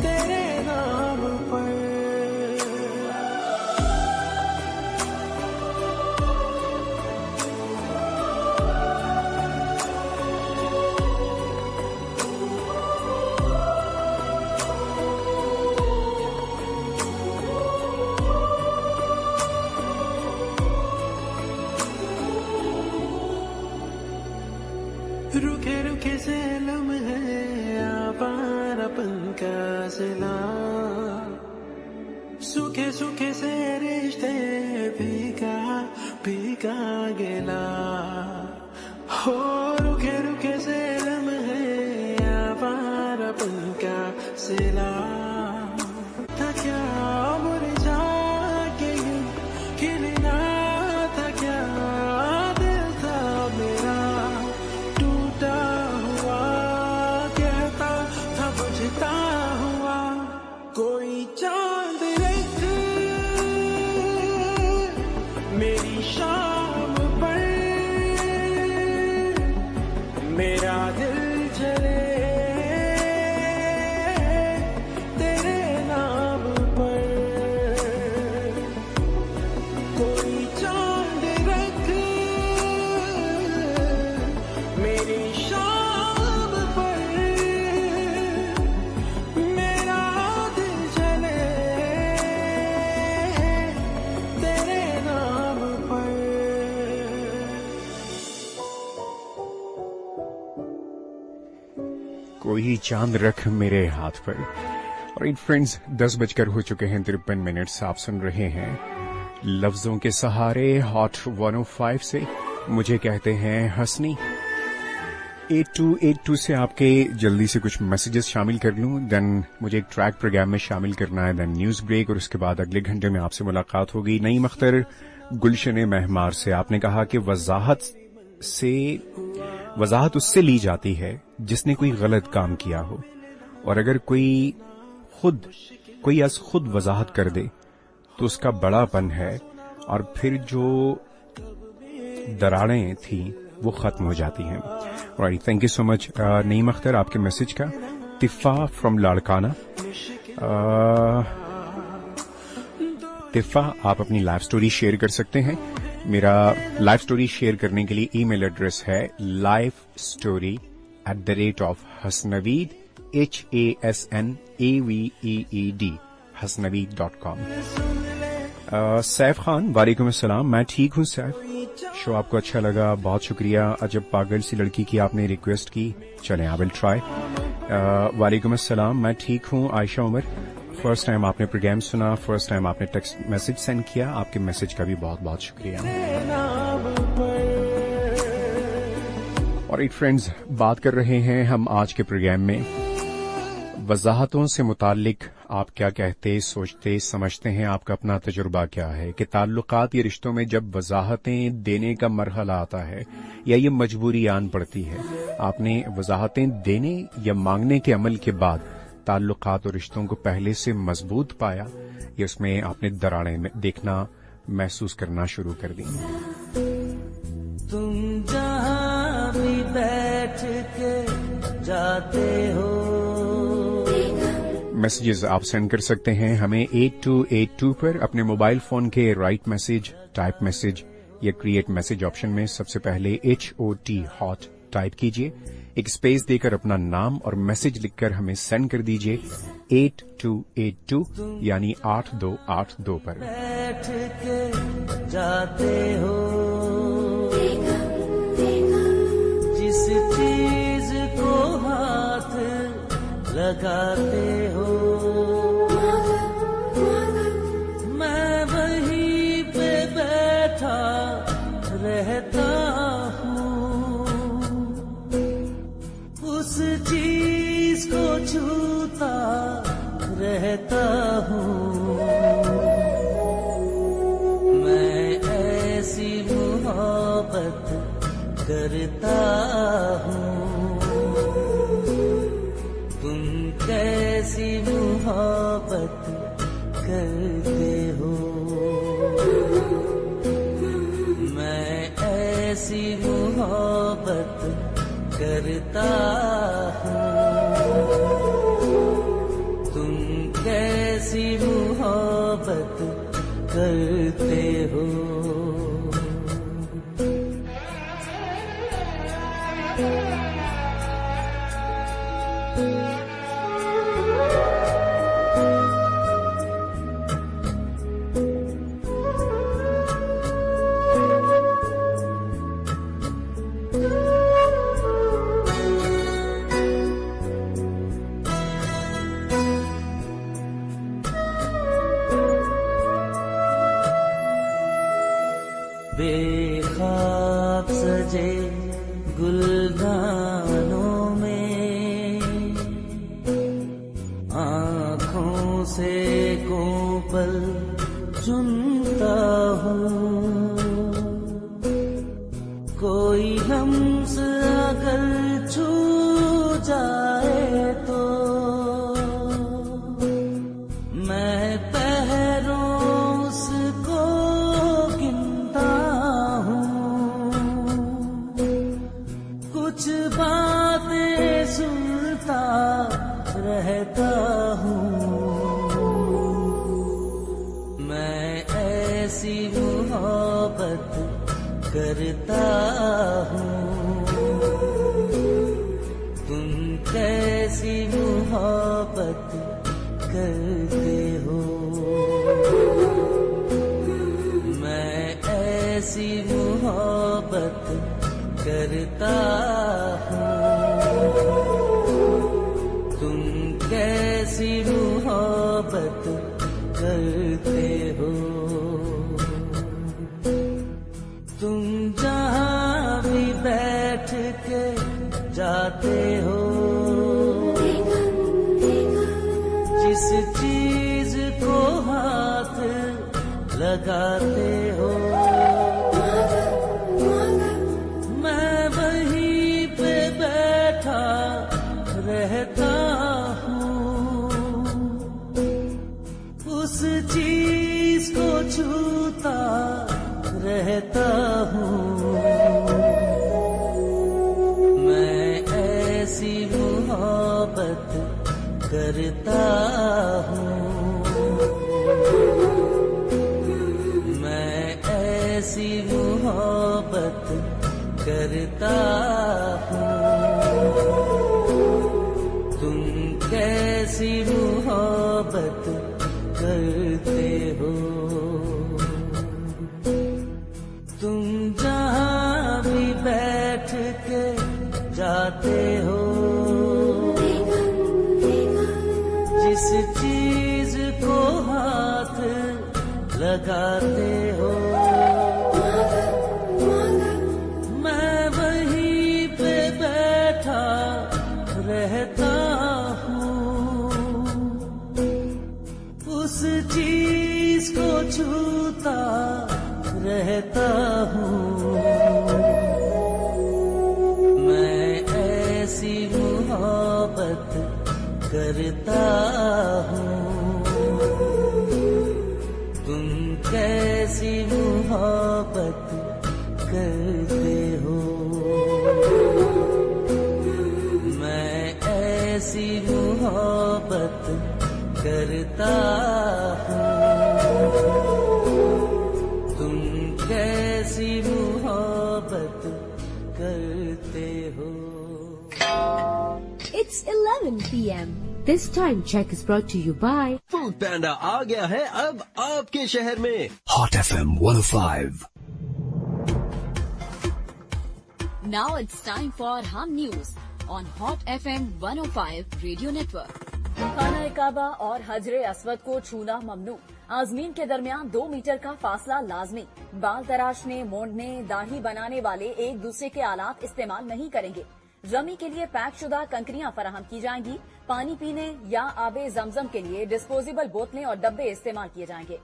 तेरे नाम पर। रुके रुके से लम्हे आवारापन का सिला, सूखे सूखे से रिश्ते भीगा भीगा गिला। हो रुके रुके से लम्हे आवारापन का सिला, था क्या मुरझा के यूं खिलना था क्या? दिल था मेरा टूटा हुआ, कहता था बुझता हुआ। कोई चांद रख मेरी शाम पर, मेरा दिल चले तेरे नाम पर। कोई चांद रख मेरी शाम पर, मेरा दिल चले तेरे नाम पर। कोई चांद रख मेरे हाथ पर। और फ्रेंड्स, 10 बजकर हो चुके हैं 53 मिनट्स। आप सुन रहे हैं लफ्जों के सहारे हॉट 105 से। मुझे कहते हैं हसनी। 8282 से आपके जल्दी से कुछ मैसेजेस शामिल कर लूं, देन मुझे एक ट्रैक प्रोग्राम में शामिल करना है, देन न्यूज ब्रेक, और उसके बाद अगले घंटे में आपसे मुलाकात होगी। नईम अख्तर गुलशन महमार से आपने कहा कि वजाहत उससे ली जाती है जिसने कोई गलत काम किया हो, और अगर कोई आज खुद वजाहत कर दे तो उसका बड़ापन है, और फिर जो दरारें थी वो खत्म हो जाती हैं. Right, thank you so much Naeem Akhtar आपके मैसेज का. तिफा फ्रॉम लाड़काना. तिफा, आप अपनी लाइव स्टोरी शेयर कर सकते हैं. मेरा लाइव स्टोरी शेयर करने के लिए ईमेल एड्रेस है livestory@hasnaveed HASNAVEED hasnaveed.com. Saif Khan, वालेकुम अस्सलाम. मैं ठीक हूँ सैफ. शो आपको अच्छा लगा, बहुत शुक्रिया. अजब पागल सी लड़की की आपने रिक्वेस्ट की, चलें आई विल ट्राई. वालेकुम अस्सलाम, मैं ठीक हूँ. आयशा उमर, फर्स्ट टाइम आपने प्रोग्राम सुना, फर्स्ट टाइम आपने टेक्स्ट मैसेज सेंड किया, आपके मैसेज का भी बहुत बहुत शुक्रिया. और फ्रेंड्स, बात कर रहे हैं हम आज के प्रोग्राम में वजाहतों से मुतालिक. आप क्या कहते, सोचते, समझते हैं, आपका अपना तजुर्बा क्या है कि ताल्लुकात या रिश्तों में जब वजाहतें देने का मरहला आता है या ये मजबूरी आन पड़ती है, आपने वजाहतें देने या मांगने के अमल के बाद ताल्लुकात और रिश्तों को पहले से मजबूत पाया या उसमें आपने दरारें देखना, महसूस करना शुरू कर दी? तुम जहाँ भी बैठ के जाते हो. मैसेजेस आप सेंड कर सकते हैं हमें 8282 पर. अपने मोबाइल फोन के राइट मैसेज, टाइप मैसेज या क्रिएट मैसेज ऑप्शन में सबसे पहले HOT हॉट टाइप कीजिए, एक स्पेस देकर अपना नाम और मैसेज लिखकर हमें सेंड कर दीजिए 8282 यानी 8282 पर. बैठ के जाते हो, जिस चीज को हाथ लगाते हो, मैं वहीं पे बैठा रहता हूँ, उस चीज को छूता रहता हूँ. मैं ऐसी मोहब्बत करता हूँ, तुम कैसी मोहब्बत करते हो. मैं ऐसी मोहब्बत करता हूँ, तुम कैसी मोहब्बत करते हो. बेखाब सजे गुलदानों में आँखों से को पल चुनता हूँ, कोई लम्स अगर छू जाए तो मैं पैरों उसको गिनता हूँ, कुछ बातें सुनता रहता हूँ. मैं ऐसी मोहब्बत करता हूँ, तुम कैसी मोहब्बत करते हो. मैं ऐसी मोहब्बत करता हूँ, तुम कैसी मोहब्बत करते हो. तुम जहाँ भी बैठ के जाते हो, जिस चीज को हाथ लगाते हो, रहता हूँ, मैं ऐसी मोहब्बत करता हूँ, मैं ऐसी मोहब्बत करता हूँ, तुम कैसी मोहब्बत करते हो, तुम जहाँ भी बैठ के जाते हो, जिस चीज को हाथ लगाते हो, मैं वहीं पे बैठा रहता हूँ, उस चीज को छूता रहता हूँ, मैं ऐसी मोहब्बत करता हूँ, तुम कैसी मोहब्बत करते हो, मैं ऐसी मोहब्बत करता हूँ, तुम कैसी मोहब्बत करते हो। It's 11 p.m. This time check is brought to you by Foodpanda आ गया है अब आपके शहर में। Hot FM 105. Now it's time for Hum News on Hot FM 105 Radio Network. खाना काबा और हजरे अस्वद को छूना ममनू, आजमीन के दरमियान 2 मीटर का फासला लाजमी, बाल तराशने, मोड़ने, दाढ़ी बनाने वाले एक दूसरे के आलात इस्तेमाल नहीं करेंगे, रमी के लिए पैक शुदा कंकरियां फराहम की जाएंगी, पानी पीने या आबे जमजम के लिए डिस्पोजेबल बोतलें और डब्बे इस्तेमाल किए जाएंगे।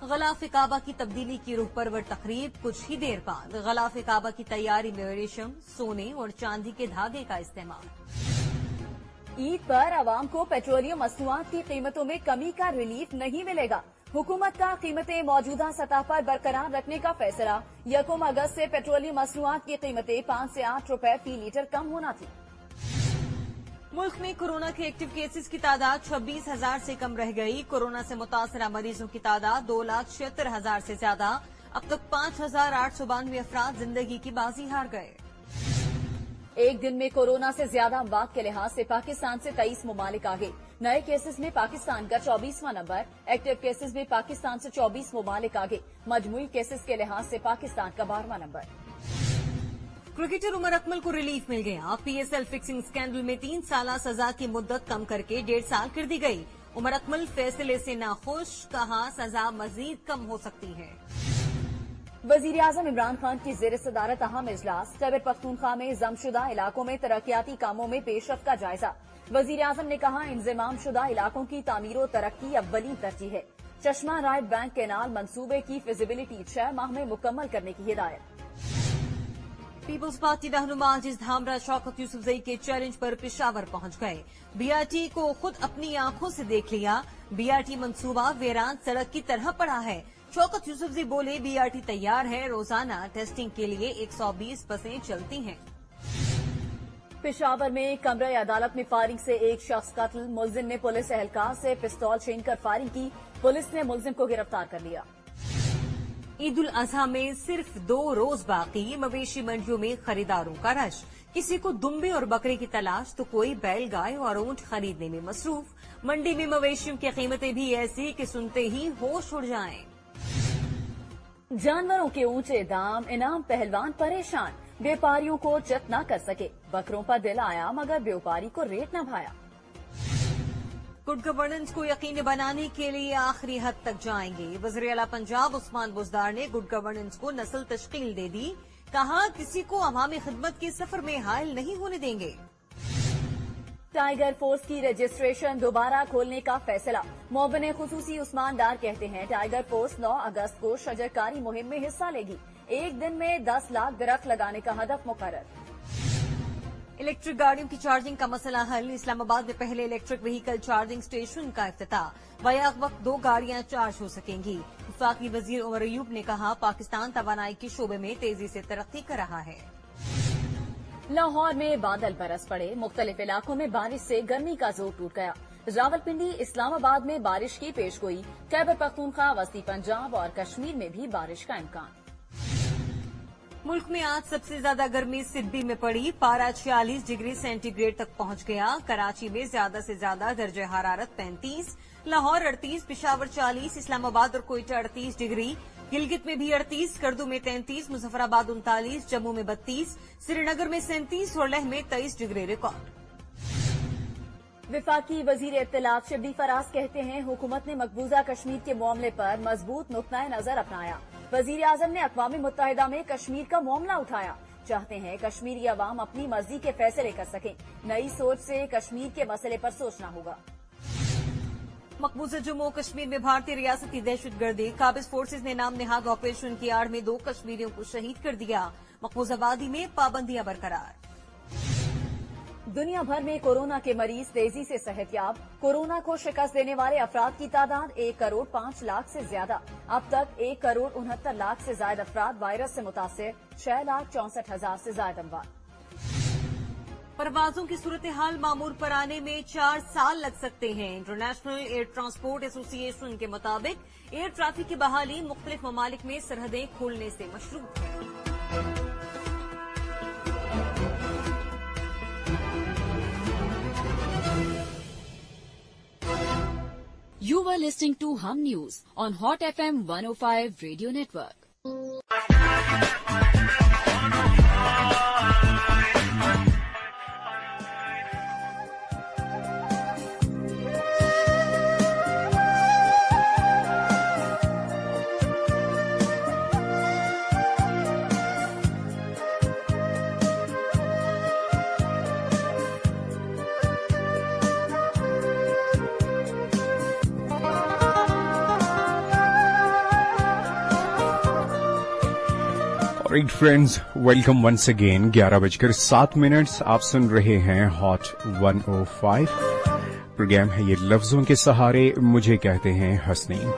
गलाफ काबा की तब्दीली की रूह परवर तकरीब कुछ ही देर बाद, गलाफ काबा की तैयारी में रेशम, सोने और चांदी के धागे का इस्तेमाल। ईद पर आवाम को पेट्रोलियम मसनूआत की कीमतों में कमी का रिलीफ नहीं मिलेगा, हुकूमत का कीमतें मौजूदा सतह पर बरकरार रखने का फैसला। 1 अगस्त से पेट्रोलियम मसनूआत की कीमतें 5 से 8 रुपए फी लीटर कम होना थी। मुल्क में कोरोना के एक्टिव केसेस की तादाद 26,000 से कम रह गई। कोरोना से मुतासरा मरीजों की तादाद 2,76,000 से ज्यादा। अब तक 5,892 अफराद जिंदगी की बाजी हार गए। एक दिन में कोरोना से ज्यादा अमवात के लिहाज से पाकिस्तान से 23 मुमालिक आगे। नए केसेस में पाकिस्तान का 24वां नंबर, एक्टिव केसेस में पाकिस्तान से 24 मुमालिक आगे। मजमूई केसेस के लिहाज से पाकिस्तान का 12वां नंबर। क्रिकेटर उमर अकमल को रिलीफ मिल गया। पीएसएल फिक्सिंग स्कैंडल में 3 साल सजा की मुद्दत कम करके 1.5 साल कर दी गई। उमर अकमल फैसले से नाखुश, कहा सजा मजीद कम हो सकती है। वजीर आजम इमरान खान की जेर सदारत अहम इजलास, खैबर पख्तूनख्वा में जमशुदा इलाकों में तरक्याती कामों में पेशरफ्त का जायजा। वजीर आजम ने कहा, इंजमाम शुदा इलाकों की तामीर व तरक्की अव्वली तरजीह है। चश्मा राइट बैंक कैनाल मंसूबे की फिजिबिलिटी 6 माह में मुकम्मल करने की हिदायत। पीपल्स पार्टी रहनुमा अजीज धामरा शौकत यूसुफजई के चैलेंज पर पेशावर पहुंच गए। बीआरटी को खुद अपनी आंखों से देख लिया। बीआरटी मंसूबा वीरान सड़क की तरह पड़ा है। शौकत यूसुफजई बोले, बीआरटी तैयार है, रोजाना टेस्टिंग के लिए 120 बसें चलती हैं। पेशावर में कमरे अदालत में फायरिंग से एक शख्स कत्ल, मुलजिम ने पुलिस एहलकार से पिस्तौल छीनकर फायरिंग की। पुलिस ने मुलजिम को गिरफ्तार कर लिया। ईद उल अजहा में सिर्फ 2 रोज बाकी। मवेशी मंडियों में खरीदारों का रश। किसी को दुम्बे और बकरे की तलाश तो कोई बैल, गाय और ऊंट खरीदने में मसरूफ। मंडी में मवेशियों की कीमतें भी ऐसी कि सुनते ही होश उड़ जाएं। जानवरों के ऊंचे दाम, इनाम पहलवान परेशान। व्यापारियों को चित न कर सके। बकरों पर दिल आया मगर व्यापारी को रेट न भाया। गुड गवर्नेंस को यकीनी बनाने के लिए आखिरी हद तक जाएंगे। वज़ीर आला पंजाब उस्मान बुज़दार ने गुड गवर्नेंस को नस्ल तश्कील दे दी। कहा, किसी को अवामी खिदमत के सफर में हायल नहीं होने देंगे। टाइगर फोर्स की रजिस्ट्रेशन दोबारा खोलने का फैसला। मोबने खुसूसी उस्मान डार कहते हैं, टाइगर फोर्स 9 अगस्त को शजरकारी मुहिम में हिस्सा लेगी। एक दिन में 10 लाख दरख्त लगाने का हदफ मुकर्रर। इलेक्ट्रिक गाड़ियों की चार्जिंग का मसला हल। इस्लामाबाद में पहले इलेक्ट्रिक व्हीकल चार्जिंग स्टेशन का इफ्तिताह। बयाक वक्त 2 गाड़ियां चार्ज हो सकेंगी। वफाकी वजीर उमर अयूब ने कहा, पाकिस्तान तवानाई के शोबे में तेजी से तरक्की कर रहा है। लाहौर में बादल बरस पड़े, मुख्तलिफ इलाकों में बारिश से गर्मी का जोर टूट गया। रावलपिंडी, इस्लामाबाद में बारिश की पेशगोई, खैबर पख्तूनख्वा, वस्ती पंजाब और कश्मीर में भी बारिश का इम्कान। मुल्क में आज सबसे ज्यादा गर्मी सिडनी में पड़ी, पारा 46 डिग्री सेंटीग्रेड तक पहुंच गया। कराची में ज्यादा से ज्यादा दर्जे हरारत 35, लाहौर 38, पिशावर 40, इस्लामाबाद और कोयटा 38 डिग्री, गिलगित में भी 38, करदू में 33, मुजफ्फराबाद 39, जम्मू में 32, श्रीनगर में 37 और लेह में 23 डिग्री रिकॉर्ड। वफाकी वजीर इत्तलात शिबली फराज कहते हैं, हुकूमत ने मकबूजा कश्मीर के मामले पर मजबूत नुक्ताए नजर अपनाया। वजीर आजम ने अक़वाम मुत्तहिदा में कश्मीर का मामला उठाया। चाहते हैं कश्मीरी अवाम अपनी मर्जी के फैसले कर सकें। नई सोच से कश्मीर के मसले पर सोचना होगा। मकबूजा जम्मू कश्मीर में भारतीय रियासती दहशतगर्दी, काबिज फोर्सेज ने नाम नेहाद ऑपरेशन की आड़ में 2 कश्मीरियों को शहीद कर दिया। मकबूजा वादी में पाबंदियां बरकरार। दुनिया भर में कोरोना के मरीज तेजी से सेहतयाब। कोरोना को शिकस्त देने वाले अफराद की तादाद 1 करोड़ 5 लाख से ज्यादा। अब तक 1 करोड़ 69 लाख से ज्यादा अफराद वायरस से मुतासिर, 6 लाख 64 हजार से ज्यादा अमवात। परवाजों की सूरत हाल मामूल पर आने में 4 साल लग सकते हैं। इंटरनेशनल एयर ट्रांसपोर्ट एसोसिएशन के मुताबिक एयर ट्रैफिक की बहाली मुख्तलिफ ममालिक में सरहदें खोलने से मशरूत है। You were listening to Hum News on Hot FM 105 Radio Network. Right friends, welcome once again. 11:07 आप सुन रहे हैं हॉट 105। प्रोग्राम है ये लफ्जों के सहारे, मुझे कहते हैं हसनीन।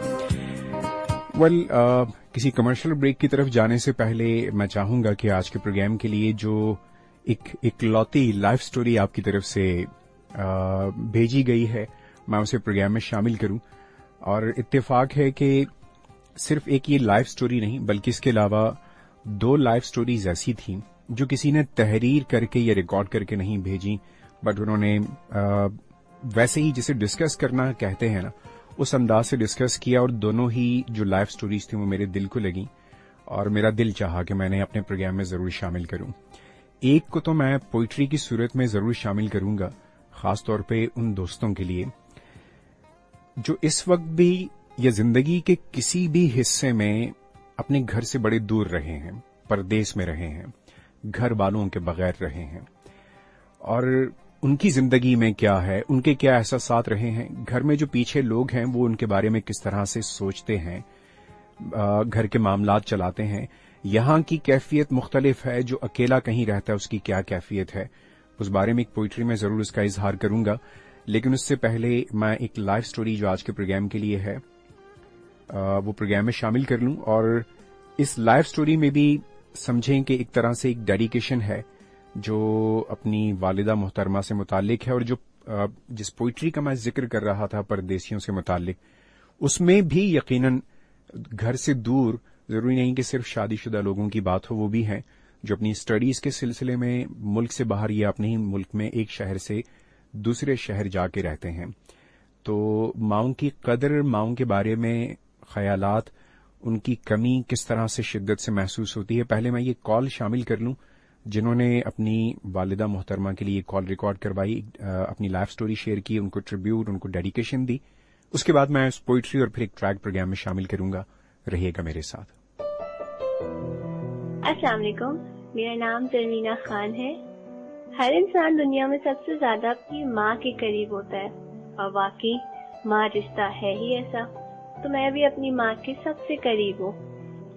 किसी कमर्शियल ब्रेक की तरफ जाने से पहले मैं चाहूंगा कि आज के प्रोग्राम के लिए जो इकलौती लाइफ स्टोरी आपकी तरफ से भेजी गई है, मैं उसे प्रोग्राम में शामिल करूं। और इत्तेफाक है कि सिर्फ एक ये लाइफ स्टोरी नहीं, बल्कि इसके अलावा 2 लाइफ स्टोरीज ऐसी थीं जो किसी ने तहरीर करके या रिकॉर्ड करके नहीं भेजी, बट उन्होंने वैसे ही जिसे डिस्कस करना कहते हैं ना, उस अंदाज से डिस्कस किया। और दोनों ही जो लाइफ स्टोरीज थी वो मेरे दिल को लगी और मेरा दिल चाहा कि मैंने अपने प्रोग्राम में जरूर शामिल करूं। एक को तो मैं पोइट्री की सूरत में जरूर शामिल करूंगा, खासतौर पे उन दोस्तों के लिए जो इस वक्त भी या जिंदगी के किसी भी हिस्से में अपने घर से बड़े दूर रहे हैं, परदेश में रहे हैं, घर वालों के बगैर रहे हैं, और उनकी जिंदगी में क्या है, उनके क्या एहसासात रहे हैं, घर में जो पीछे लोग हैं वो उनके बारे में किस तरह से सोचते हैं, घर के मामलात चलाते हैं, यहाँ की कैफियत मुख्तलिफ है, जो अकेला कहीं रहता है उसकी क्या कैफियत है, उस बारे में एक पोइट्री में जरूर उसका इजहार करूंगा। लेकिन उससे पहले मैं एक लाइफ स्टोरी जो आज के प्रोग्राम के लिए है वो प्रोग्राम में शामिल कर लूं। और इस लाइफ स्टोरी में भी समझें कि एक तरह से एक डेडिकेशन है जो अपनी वालिदा मोहतरमा से मुतालिक है। और जो जिस पोइट्री का मैं जिक्र कर रहा था परदेसियों से मुतालिक, उसमें भी यकीनन घर से दूर जरूरी नहीं कि सिर्फ शादीशुदा लोगों की बात हो, वो भी हैं जो अपनी स्टडीज के सिलसिले में मुल्क से बाहर या अपने ही मुल्क में एक शहर से दूसरे शहर जाके रहते हैं। तो माओं की कदर, माओं के बारे में ख्यालात, उनकी कमी किस तरह से शिद्दत से महसूस होती है। पहले मैं ये कॉल शामिल कर लूं जिन्होंने अपनी वालिदा मोहतरमा के लिए कॉल रिकॉर्ड करवाई, अपनी लाइफ स्टोरी शेयर की, उनको ट्रिब्यूट, उनको डेडिकेशन दी। उसके बाद मैं उस पोइट्री और फिर एक ट्रैक प्रोग्राम में शामिल करूंगा। रहिएगा मेरे साथ। अस्सलाम वालेकुम, मेरा नाम तलमीना खान है। हर इंसान दुनिया में सबसे ज्यादा अपनी माँ के करीब होता है, और वाकई माँ रिश्ता है ही ऐसा। तो मैं भी अपनी माँ के सबसे करीब हूँ।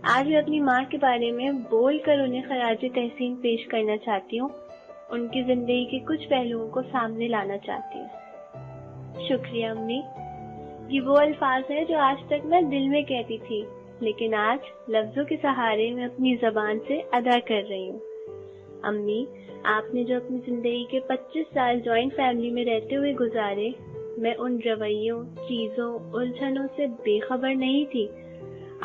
आज मैं अपनी माँ के बारे में बोल कर उन्हें खराज तहसीन पेश करना चाहती हूँ। उनकी जिंदगी के कुछ पहलुओं को सामने लाना चाहती हूँ। शुक्रिया अम्मी, یہ وہ الفاظ ہیں جو آج تک میں دل میں کہتی تھی، لیکن آج لفظوں کے سہارے میں اپنی زبان سے ادا کر رہی ہوں۔ امی، آپ نے جو اپنی زندگی کے 25 سال جوائنٹ فیملی میں رہتے ہوئے گزارے، میں ان رویوں، چیزوں، الجھنوں سے بے خبر نہیں تھی۔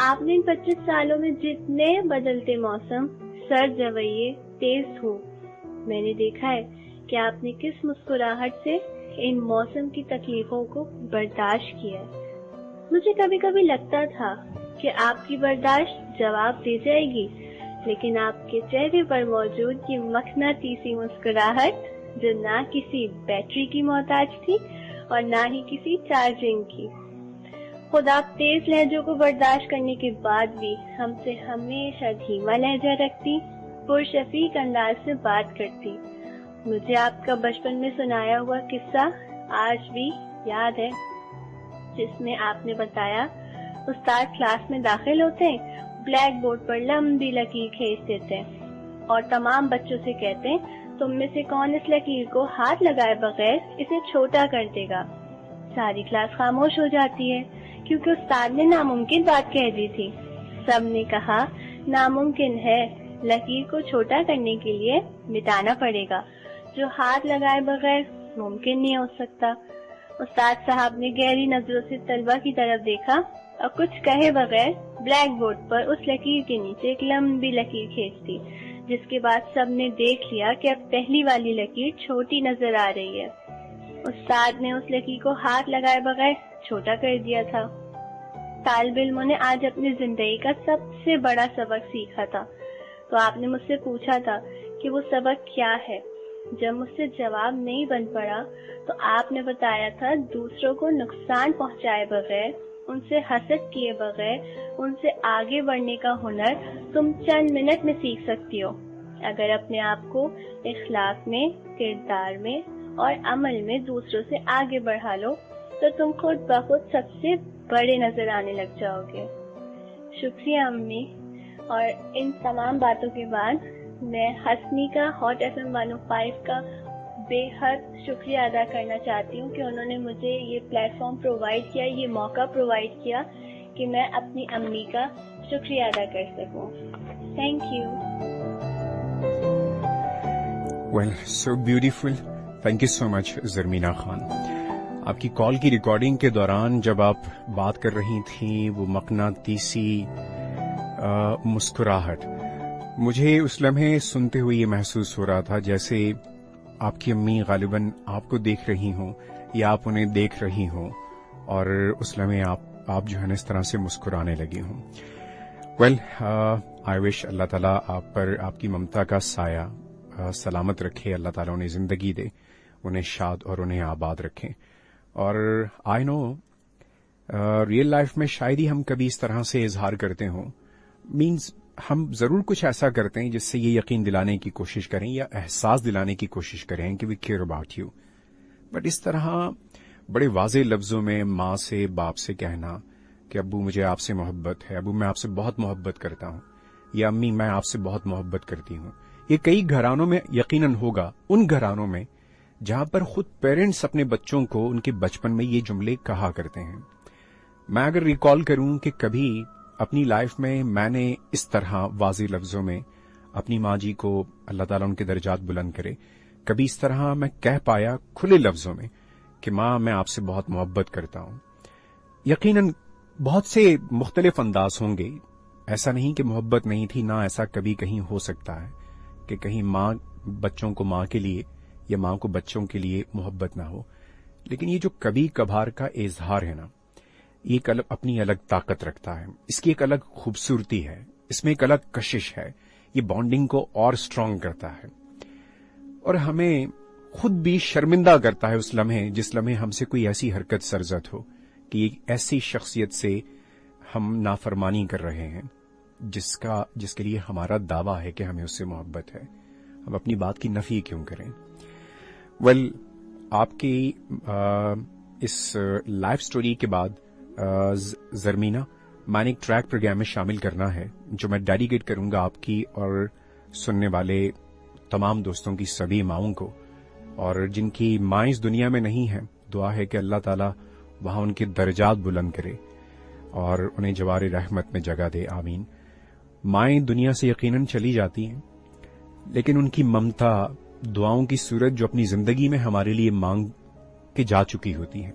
آپ نے ان 25 سالوں میں جتنے بدلتے موسم، سرد رویے، تیز دھوپ، میں نے دیکھا ہے کہ آپ نے کس مسکراہٹ سے ان موسم کی تکلیفوں کو برداشت کیا ہے۔ مجھے کبھی کبھی لگتا تھا کہ آپ کی برداشت جواب دے جائے گی، لیکن آپ کے چہرے پر موجود یہ مقناطیسی مسکراہٹ، جو نہ کسی بیٹری کی محتاج تھی اور نہ ہی کسی چارجنگ کی۔ خود آپ تیز لہجوں کو برداشت کرنے کے بعد بھی ہم سے ہمیشہ دھیما لہجہ رکھتی، پرشفیق انداز سے بات کرتی۔ مجھے آپ کا بچپن میں سنایا ہوا قصہ آج بھی یاد ہے، جس میں آپ نے بتایا استاد کلاس میں داخل ہوتے ہیں، بلیک بورڈ پر لمبی لکیر کھینچ دیتے ہیں اور تمام بچوں سے کہتے ہیں تم میں سے کون اس لکیر کو ہاتھ لگائے بغیر اسے چھوٹا کر دے گا۔ ساری کلاس خاموش ہو جاتی ہے کیونکہ استاد نے ناممکن بات کہہ دی تھی۔ سب نے کہا ناممکن ہے، لکیر کو چھوٹا کرنے کے لیے مٹانا پڑے گا، جو ہاتھ لگائے بغیر ممکن نہیں ہو سکتا۔ استاد صاحب نے گہری نظروں سے طلبہ کی طرف دیکھا اور کچھ کہے بغیر بلیک بورڈ پر اس لکیر کے نیچے ایک لمبی لکیر کھینچ دی، جس کے بعد سب نے دیکھ لیا کہ اب پہلی والی لکیر چھوٹی نظر آ رہی ہے۔ استاد نے اس لکیر کو ہاتھ لگائے بغیر چھوٹا کر دیا تھا۔ طالب علموں نے آج اپنی زندگی کا سب سے بڑا سبق سیکھا تھا، تو آپ نے مجھ سے پوچھا تھا کہ وہ سبق کیا ہے۔ جب مجھ سے جواب نہیں بن پڑا تو آپ نے بتایا تھا دوسروں کو نقصان پہنچائے بغیر، ان سے حسد کیے بغیر، ان سے آگے بڑھنے کا ہنر تم چند منٹ میں سیکھ سکتی ہو، اگر اپنے آپ کو اخلاق میں، کردار میں اور عمل میں دوسروں سے آگے بڑھا لو تو تم خود بخود سب سے بڑے نظر آنے لگ جاؤ گے۔ شکریہ امی، اور ان تمام باتوں کے بعد میں ہسنی کا ہاٹ FM 105 کا بے حد شکریہ ادا کرنا چاہتی ہوں کہ انہوں نے مجھے یہ پلیٹ فارم پرووائڈ کیا، یہ موقع پرووائڈ کیا کہ میں اپنی امی کا شکریہ ادا کر سکوں۔ Thank you. Well, so beautiful, thank you so much Zarmina Khan. آپ کی کال کی ریکارڈنگ کے دوران جب آپ بات کر رہی تھیں وہ مقناطیسی مسکراہٹ، مجھے اس لمحے سنتے ہوئے یہ محسوس ہو رہا تھا جیسے آپ کی امی غالباً آپ کو دیکھ رہی ہوں یا آپ انہیں دیکھ رہی ہوں اور اس لمحے آپ جو ہے نا اس طرح سے مسکرانے لگی ہوں۔ ویل، آئی وش اللہ تعالیٰ آپ پر آپ کی ممتا کا سایہ سلامت رکھے، اللہ تعالیٰ انہیں زندگی دے، انہیں شاد اور انہیں آباد رکھیں۔ اور آئی نو ریئل لائف میں شاید ہی ہم کبھی اس طرح سے اظہار کرتے ہوں، مینز ہم ضرور کچھ ایسا کرتے ہیں جس سے یہ یقین دلانے کی کوشش کریں یا احساس دلانے کی کوشش کریں کہ we care about you, but اس طرح بڑے واضح لفظوں میں ماں سے، باپ سے کہنا کہ ابو مجھے آپ سے محبت ہے، ابو میں آپ سے بہت محبت کرتا ہوں، یا امی میں آپ سے بہت محبت کرتی ہوں، یہ کئی گھرانوں میں یقیناً ہوگا، ان گھرانوں میں جہاں پر خود پیرنٹس اپنے بچوں کو ان کے بچپن میں یہ جملے کہا کرتے ہیں۔ میں اگر ریکال کروں کہ کبھی اپنی لائف میں میں نے اس طرح واضح لفظوں میں اپنی ماں جی کو، اللہ تعالیٰ ان کے درجات بلند کرے، کبھی اس طرح میں کہہ پایا کھلے لفظوں میں کہ ماں میں آپ سے بہت محبت کرتا ہوں، یقیناً بہت سے مختلف انداز ہوں گے، ایسا نہیں کہ محبت نہیں تھی، نہ ایسا کبھی کہیں ہو سکتا ہے کہ کہیں ماں بچوں کو ماں کے لیے یا ماں کو بچوں کے لیے محبت نہ ہو، لیکن یہ جو کبھی کبھار کا اظہار ہے نا، یہ ایک اپنی الگ طاقت رکھتا ہے، اس کی ایک الگ خوبصورتی ہے، اس میں ایک الگ کشش ہے، یہ بانڈنگ کو اور اسٹرانگ کرتا ہے اور ہمیں خود بھی شرمندہ کرتا ہے اس لمحے جس لمحے ہم سے کوئی ایسی حرکت سرزد ہو کہ ایک ایسی شخصیت سے ہم نافرمانی کر رہے ہیں جس کے لیے ہمارا دعویٰ ہے کہ ہمیں اس سے محبت ہے، ہم اپنی بات کی نفی کیوں کریں۔ ویل، آپ کی اس لائف سٹوری کے بعد زرمینہ میں نے ایک ٹریک پروگرام میں شامل کرنا ہے جو میں ڈیڈیکیٹ کروں گا آپ کی اور سننے والے تمام دوستوں کی سبھی ماؤں کو، اور جن کی ماں اس دنیا میں نہیں ہیں، دعا ہے کہ اللہ تعالیٰ वहां उनके दर्जात बुलंद करे और उन्हें जवार रहमत में जगह दे, आमीन। माएं दुनिया से यकीनन चली जाती हैं, लेकिन उनकी ममता, दुआओं की सूरत जो अपनी जिंदगी में हमारे लिए मांग के जा चुकी होती है,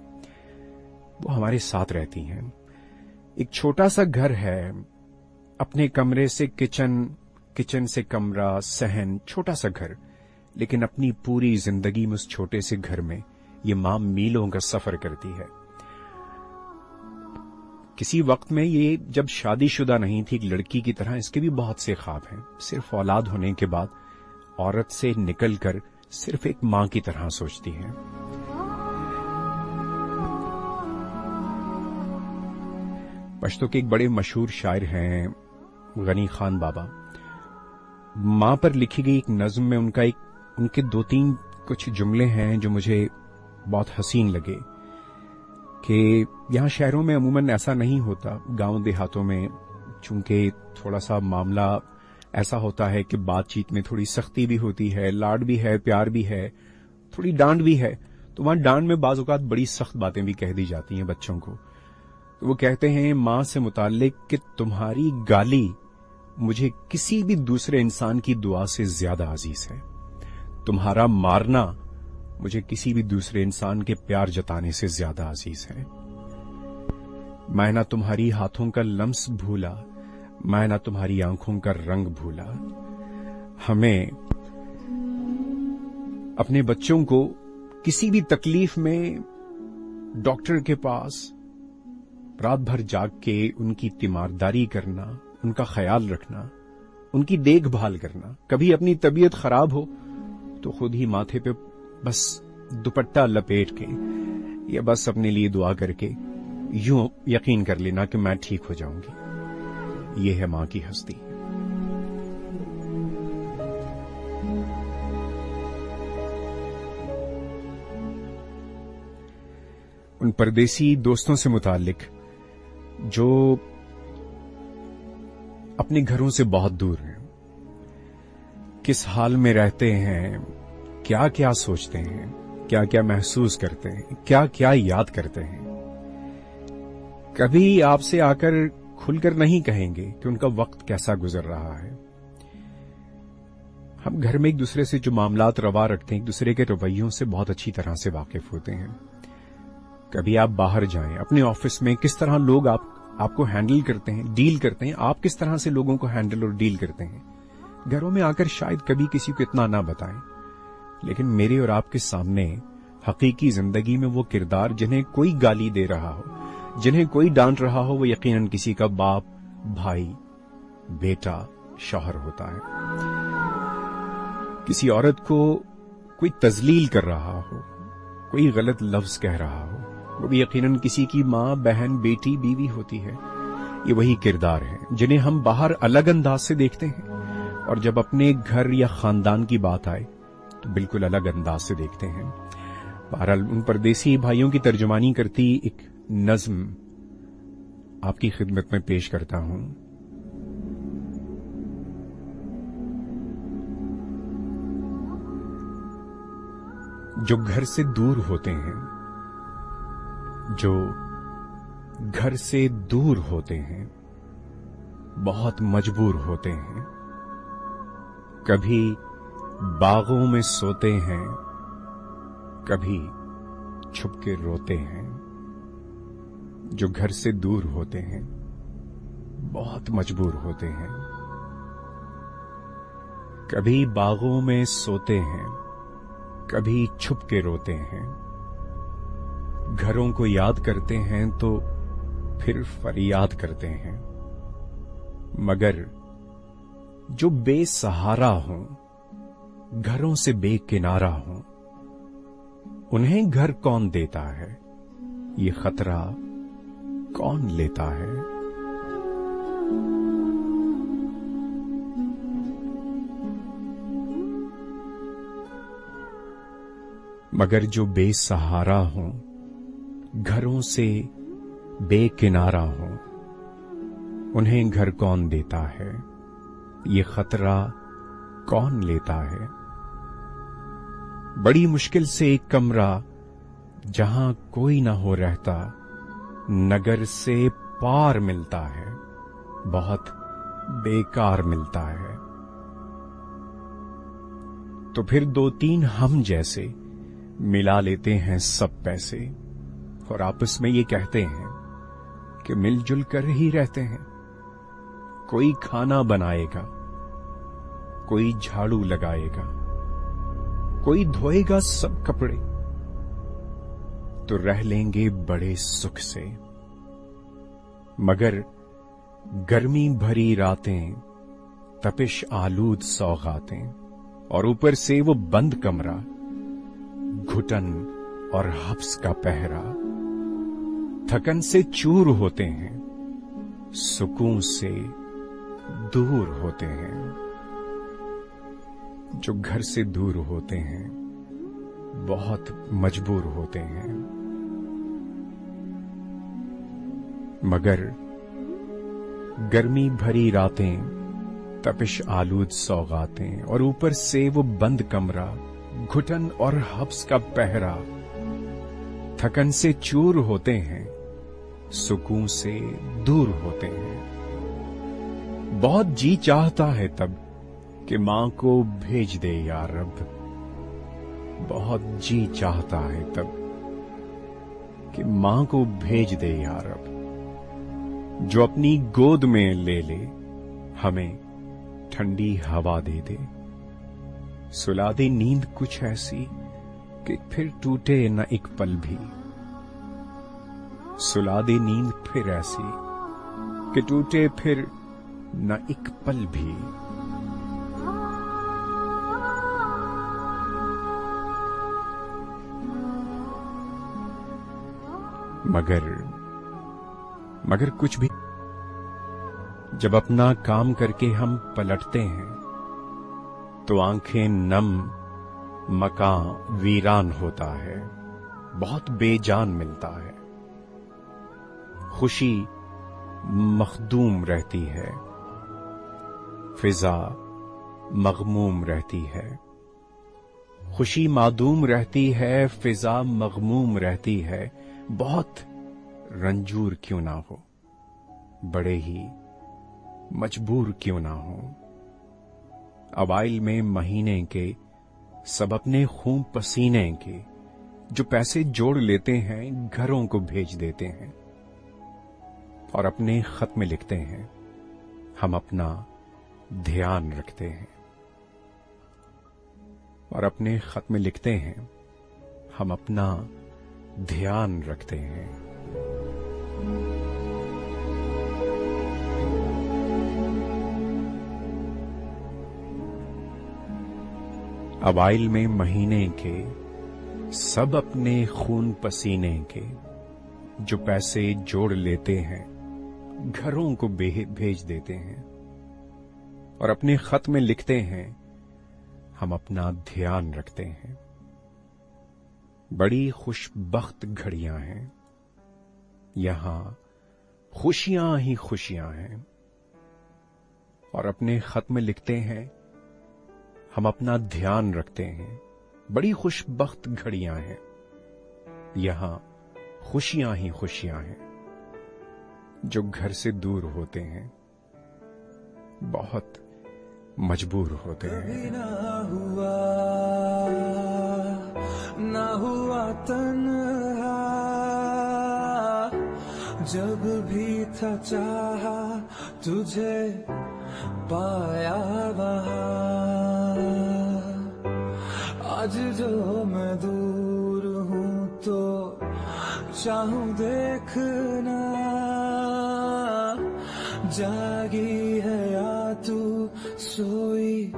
वो हमारे साथ रहती हैं। एक छोटा सा घर है, अपने कमरे से किचन, किचन से कमरा, सहन, छोटा सा घर, लेकिन अपनी पूरी जिंदगी में उस छोटे से घर में ये मां मीलों का सफर करती है। किसी वक्त में ये जब शादीशुदा नहीं थी, एक लड़की की तरह, इसके भी बहुत से ख्वाब हैं। सिर्फ औलाद होने के बाद औरत से निकलकर सिर्फ एक मां की तरह सोचती है। पश्तो के एक बड़े मशहूर शायर हैं गनी खान बाबा। मां पर लिखी गई एक नज्म में उनके 2-3 कुछ जुमले हैं जो मुझे बहुत हसीन लगे कि यहां शहरों में अमूमन ऐसा नहीं होता। गांव देहातों में चूंकि थोड़ा सा मामला ऐसा होता है कि बातचीत में थोड़ी सख्ती भी होती है, लाड भी है, प्यार भी है, थोड़ी डांट भी है, तो वहां डांट में बाज़ औक़ात बड़ी सख्त बातें भी कह दी जाती हैं बच्चों को। तो वो कहते हैं मां से मुताल्लिक कि तुम्हारी गाली मुझे किसी भी दूसरे इंसान की दुआ से ज्यादा अजीज है, तुम्हारा मारना मुझे किसी भी दूसरे इंसान के प्यार जताने से ज्यादा अजीज है। मैं ना तुम्हारी हाथों का लम्स भूला, मैं ना तुम्हारी आंखों का रंग भूला। हमें अपने बच्चों को किसी भी तकलीफ में डॉक्टर के पास रात भर जाग के उनकी तीमारदारी करना, उनका ख्याल रखना, उनकी देखभाल करना, कभी अपनी तबीयत खराब हो तो खुद ही माथे पे बस दुपट्टा लपेट के या बस अपने लिए दुआ करके यूं यकीन कर लेना कि मैं ठीक हो जाऊंगी। ये है मां की हस्ती। उन परदेसी दोस्तों से मुतालिक जो अपने घरों से बहुत दूर हैं, किस हाल में रहते हैं, क्या क्या सोचते हैं, क्या क्या महसूस करते हैं, क्या क्या याद करते हैं, कभी आपसे आकर खुलकर नहीं कहेंगे कि उनका वक्त कैसा गुजर रहा है। हम घर में एक दूसरे से जो मामलात रवा रखते हैं, एक दूसरे के रवैयों से बहुत अच्छी तरह से वाकिफ होते हैं। कभी आप बाहर जाएं, अपने ऑफिस में किस तरह लोग आपको हैंडल करते हैं, डील करते हैं, आप किस तरह से लोगों को हैंडल और डील करते हैं। घरों में आकर शायद कभी किसी को इतना ना बताएं, लेकिन मेरे और आपके सामने हकीकी जिंदगी में वो किरदार जिन्हें कोई गाली दे रहा हो, जिन्हें कोई डांट रहा हो, वो यकीनन किसी का बाप, भाई, बेटा, शौहर होता है। किसी औरत को कोई तजलील कर रहा हो, कोई गलत लफ्ज कह रहा हो, वो भी यकीनन किसी की मां, बहन, बेटी, बीवी होती है। ये वही किरदार हैं जिन्हें हम बाहर अलग अंदाज से देखते हैं और जब अपने घर या खानदान की बात आए तो बिल्कुल अलग अंदाज से देखते हैं। बहरहाल उन परदेसी भाइयों की तर्जुमानी करती एक नज्म आपकी खिदमत में पेश करता हूं। जो घर से दूर होते हैं, जो घर से दूर होते हैं, बहुत मजबूर होते हैं। कभी बागों में सोते हैं, कभी छुप के रोते हैं। जो घर से दूर होते हैं, बहुत मजबूर होते हैं। कभी बागों में सोते हैं, कभी छुप के रोते हैं। घरों को याद करते हैं तो फिर फरियाद करते हैं। मगर जो बेसहारा हों, घरों से बेकिनारा हों, उन्हें घर कौन देता है, ये खतरा कौन लेता है। मगर जो बेसहारा हों, घरों से बेकिनारा हों, उन्हें घर कौन देता है, ये खतरा कौन लेता है। बड़ी मुश्किल से एक कमरा जहां कोई ना हो रहता, नगर से पार मिलता है, बहुत बेकार मिलता है। तो फिर 2-3 हम जैसे मिला लेते हैं सब पैसे और आपस में ये कहते हैं कि मिलजुल कर ही रहते हैं। कोई खाना बनाएगा, कोई झाड़ू लगाएगा, कोई धोएगा सब कपड़े, तो रह लेंगे बड़े सुख से। मगर गर्मी भरी रातें, तपिश आलूद सौगातें और ऊपर से वो बंद कमरा, घुटन और हफ्स का पहरा, थकन से चूर होते हैं, सुकून से दूर होते हैं। जो घर से दूर होते हैं बहुत मजबूर होते हैं। मगर गर्मी भरी रातें, तपिश आलूद सौगातें और ऊपर से वो बंद कमरा, घुटन और हफ्स का पहरा, थकन से चूर होते हैं, सुकून से दूर होते हैं। बहुत जी चाहता है तब कि मां को भेज दे या रब, बहुत जी चाहता है तब कि मां को भेज दे या रब, जो अपनी गोद में ले ले, हमें ठंडी हवा दे दे, सुला दे नींद कुछ ऐसी कि फिर टूटे न एक पल भी, सुला दे नींद फिर ऐसी कि टूटे फिर न एक पल भी। मगर कुछ भी, जब अपना काम करके हम पलटते हैं तो आंखें नम, मकान वीरान होता है, बहुत बेजान मिलता है। खुशी मखदूम रहती है, फिजा मगमूम रहती है, खुशी मादूम रहती है, फिजा मगमूम रहती है। बहुत रंजूर क्यों ना हो, बड़े ही मजबूर क्यों ना हो, अवाइल में महीने के सब अपने खून पसीने के जो पैसे जोड़ लेते हैं, घरों को भेज देते हैं और अपने खत में लिखते हैं, हम अपना ध्यान रखते हैं। और अपने खत में लिखते हैं, हम अपना ध्यान रखते हैं। अवाइल में महीने के सब अपने खून पसीने के जो पैसे जोड़ लेते हैं, घरों को भेज देते हैं और अपने खत में लिखते हैं, हम अपना ध्यान रखते हैं। बड़ी खुशबख्त घड़ियां हैं, यहां खुशियां ही खुशियां हैं। और अपने खत में लिखते हैं, हम अपना ध्यान रखते हैं। बड़ी खुशबख्त घड़ियां हैं, यहां खुशियां ही खुशियां हैं। जो घर से दूर होते हैं बहुत मजबूर होते हैं। ना हुआ तन्हा, जब भी था चाहा तुझे पाया वहां। आज जो मैं दूर हूं तो चाहूं देखना, जागी है या तू सोई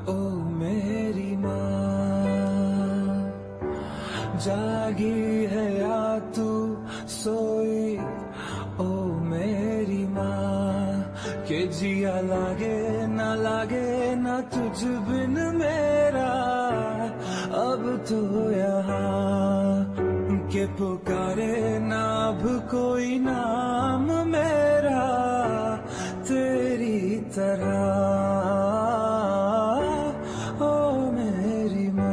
ओ मेरी माँ। जागी है या तू सोई ओ मेरी माँ। के जिया लागे ना तुझ बिन मेरा, अब तो यहाँ के पुकारे ना अब कोई नाम मेरा तेरी तरह ओ मेरी माँ।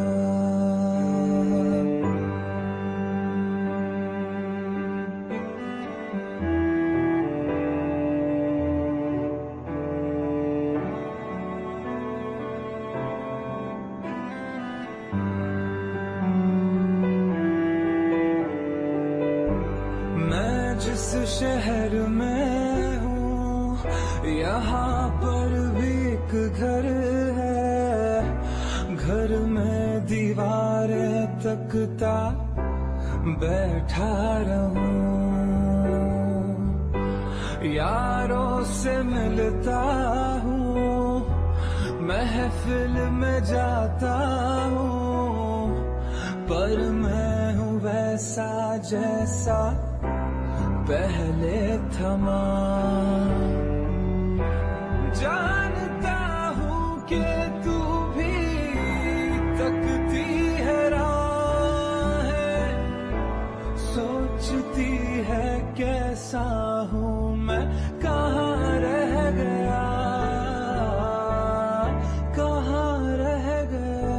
जिस शहर में हूँ यहाँ पर भी एक घर है, घर में दीवारें तकता बैठा रहूं, यारों से मिलता हूँ, महफिल में जाता हूँ, पर मैं हूँ वैसा जैसा पहले थमा। जानता हूँ कि तू भी तकती है राहें, सोचती है कैसा हूँ मैं, कहाँ रह गया, कहाँ रह गया।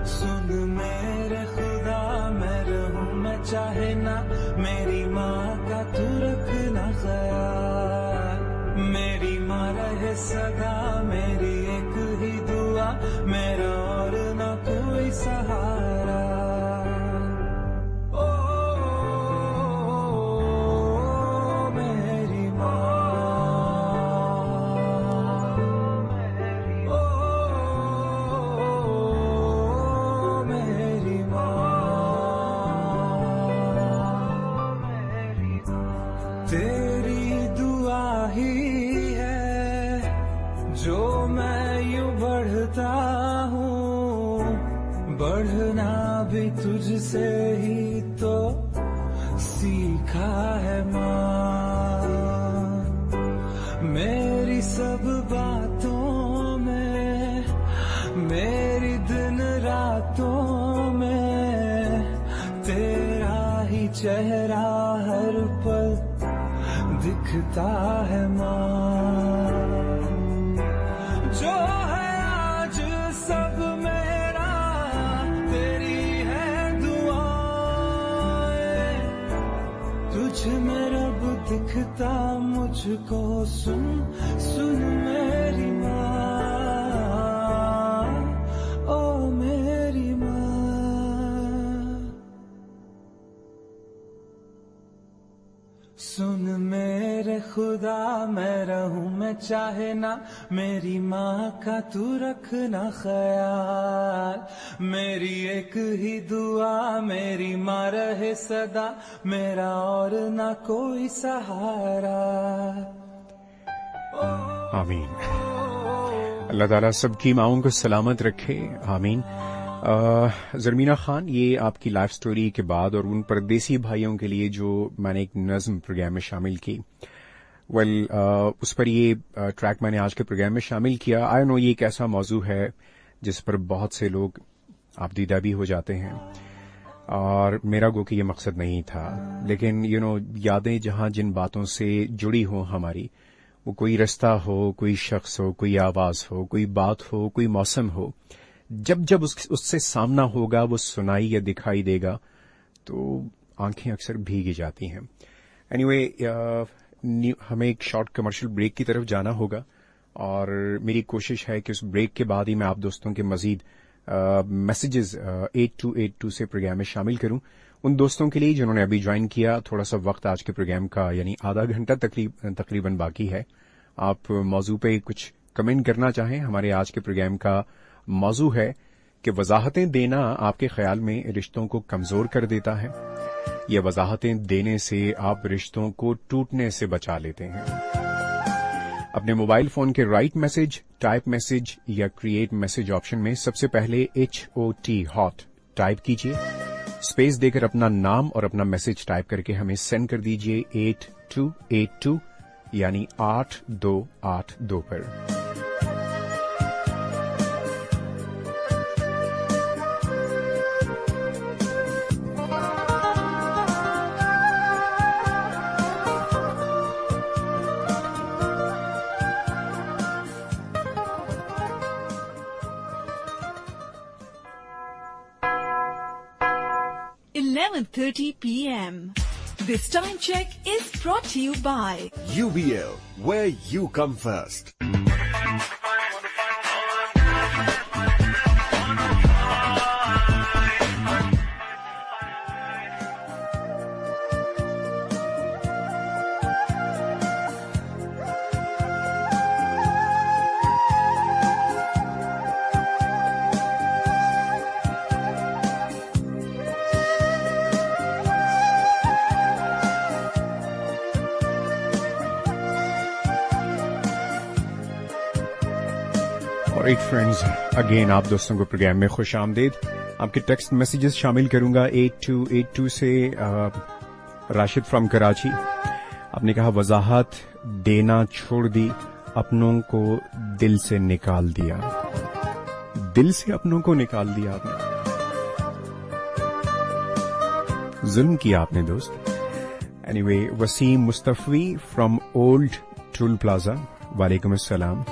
सुन मेरे खुदा मैं रहूं मैं चाहे ना, मेरी माँ का तू रखना ख्याल, मेरी माँ रहे सदा मेरी एक ही दुआ, मेरा और ना कोई सहारा। ओ मेरी माँ, तेरी दुआ ही है जो मैं यूं बढ़ता हूँ, बढ़ना भी तुझसे ही तो सीखा है माँ। मेरी सब बातों में, मेरी दिन रातों में, तेरा ही चेहरा हर पल दिखता है माँ। जो है आज सब मेरा तेरी है दुआएं, तुझ में रब दिखता मुझको, सुन सुन मेरी माँ, ओ मेरी माँ। सुन मेरे खुदा मैं रहूं मैं चाहे ना, मेरी माँ का तू रखना ख्याल, मेरी एक ही दुआ, मेरी माँ रहे सदा, मेरा और ना कोई सहारा। आमीन। अल्लाह ताला सबकी माओं को सलामत रखे, आमीन। ज़रमीना खान, ये आपकी लाइफ स्टोरी के बाद और उन परदेसी भाइयों के लिए जो मैंने एक नज़्म प्रोग्राम में शामिल की, उस पर ये ट्रैक मैंने आज के प्रोग्राम में शामिल किया। आई नो ये एक ऐसा मौजू है जिस पर बहुत से लोग आपदीदा भी हो जाते हैं, और मेरा गो कि ये मकसद नहीं था, लेकिन यादें जहां जिन बातों से जुड़ी हो हमारी, वो कोई रास्ता हो, कोई शख्स हो, कोई आवाज हो, कोई बात हो, कोई मौसम हो, जब जब उससे सामना होगा, वो सुनाई या दिखाई देगा, तो आंखें अक्सर भीगी जाती हैं। एनीवे, हमें एक शॉर्ट कमर्शियल ब्रेक की तरफ जाना होगा, और मेरी कोशिश है कि उस ब्रेक के बाद ही मैं आप दोस्तों के मजीद मैसेजेस 8282 से प्रोग्राम में शामिल करूं। उन दोस्तों के लिए जिन्होंने अभी ज्वाइन किया, थोड़ा सा वक्त आज के प्रोग्राम का यानी आधा घंटा तकरीबन बाकी है। आप मौजू पे कुछ कमेंट करना चाहें, हमारे आज के प्रोग्राम का मौजू है कि वजाहतें देना आपके ख्याल में रिश्तों को कमजोर कर देता है, या वजाहतें देने से आप रिश्तों को टूटने से बचा लेते हैं। अपने मोबाइल फोन के राइट मैसेज, टाइप मैसेज या क्रिएट मैसेज ऑप्शन में सबसे पहले HOT हॉट टाइप कीजिए, स्पेस देकर अपना नाम और अपना मैसेज टाइप करके हमें सेंड कर दीजिए 8282 यानी 8282 पर। 11:30 p.m. This time check is brought to you by UBL, where you come first. Right friends, again आप दोस्तों को प्रोग्राम में खुश आमदीद। आपके टेक्स्ट मैसेजेस शामिल करूंगा 8282 से। राशिद फ्रॉम कराची, आपने कहा वजाहत देना छोड़ दी, अपनों को दिल से निकाल दिया। दिल से अपनों को निकाल दिया आपने, जुल्म किया आपने दोस्त। Anyway, Wasim Mustafi from old toll plaza, वालेकुम अस्सलाम।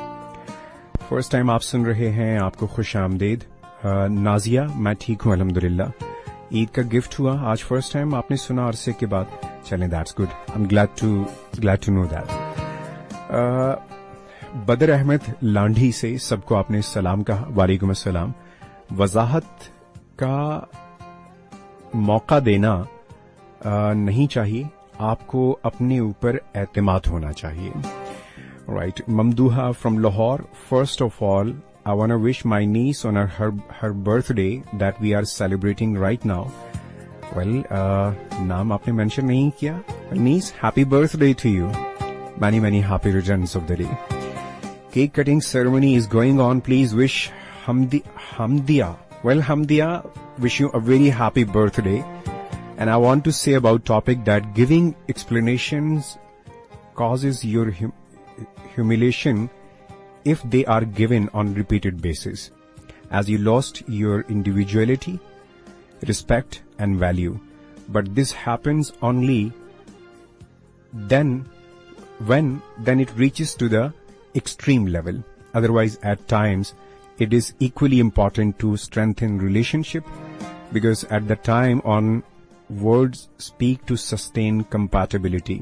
फर्स्ट टाइम आप सुन रहे हैं, आपको खुश आमदीद। नाजिया, मैं ठीक हूं अल्हम्दुलिल्लाह। ईद का गिफ्ट हुआ आज, फर्स्ट टाइम आपने सुना अरसे के बाद। चलें, that's good, I am glad to know that. Badar Ahmed Landhi से सबको आपने सलाम कहा, वालेकुम अस्सलाम। वजाहत का मौका देना नहीं चाहिए, आपको अपने ऊपर एतमाद होना चाहिए। Right, Mamduha from Lahore. First of all, I want to wish my niece on her birthday that we are celebrating right now. Well, नाम आपने mention नहीं किया। Niece, happy birthday to you. Many happy returns of the day. Cake cutting ceremony is going on. Please wish Hamdia. Well, Hamdia, wish you a very happy birthday. And I want to say about topic that giving explanations causes your humiliation if they are given on repeated basis, as you lost your individuality, respect and value. But this happens only then it reaches to the extreme level. Otherwise, at times it is equally important to strengthen relationship, because at the time on words speak to sustain compatibility.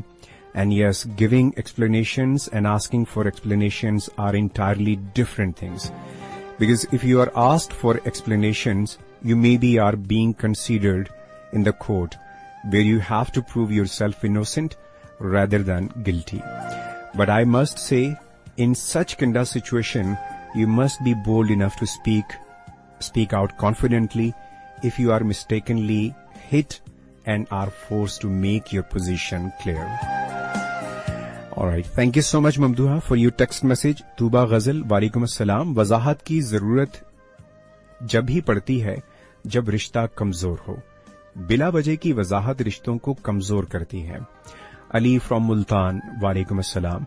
And yes, giving explanations and asking for explanations are entirely different things. Because if you are asked for explanations, you maybe are being considered in the court, where you have to prove yourself innocent rather than guilty. But I must say, in such kind of situation, you must be bold enough to speak out confidently if you are mistakenly hit and are forced to make your position clear. Alright, thank you so much Mamduha for your text message. Tuba गजल, वालेकुम अस्सलाम। वजाहत की जरूरत जब ही पड़ती है जब रिश्ता कमजोर हो। बिला वजह की वजाहत रिश्तों को कमजोर करती है। अली फ्रॉम मुल्तान, वालेकुम अस्सलाम।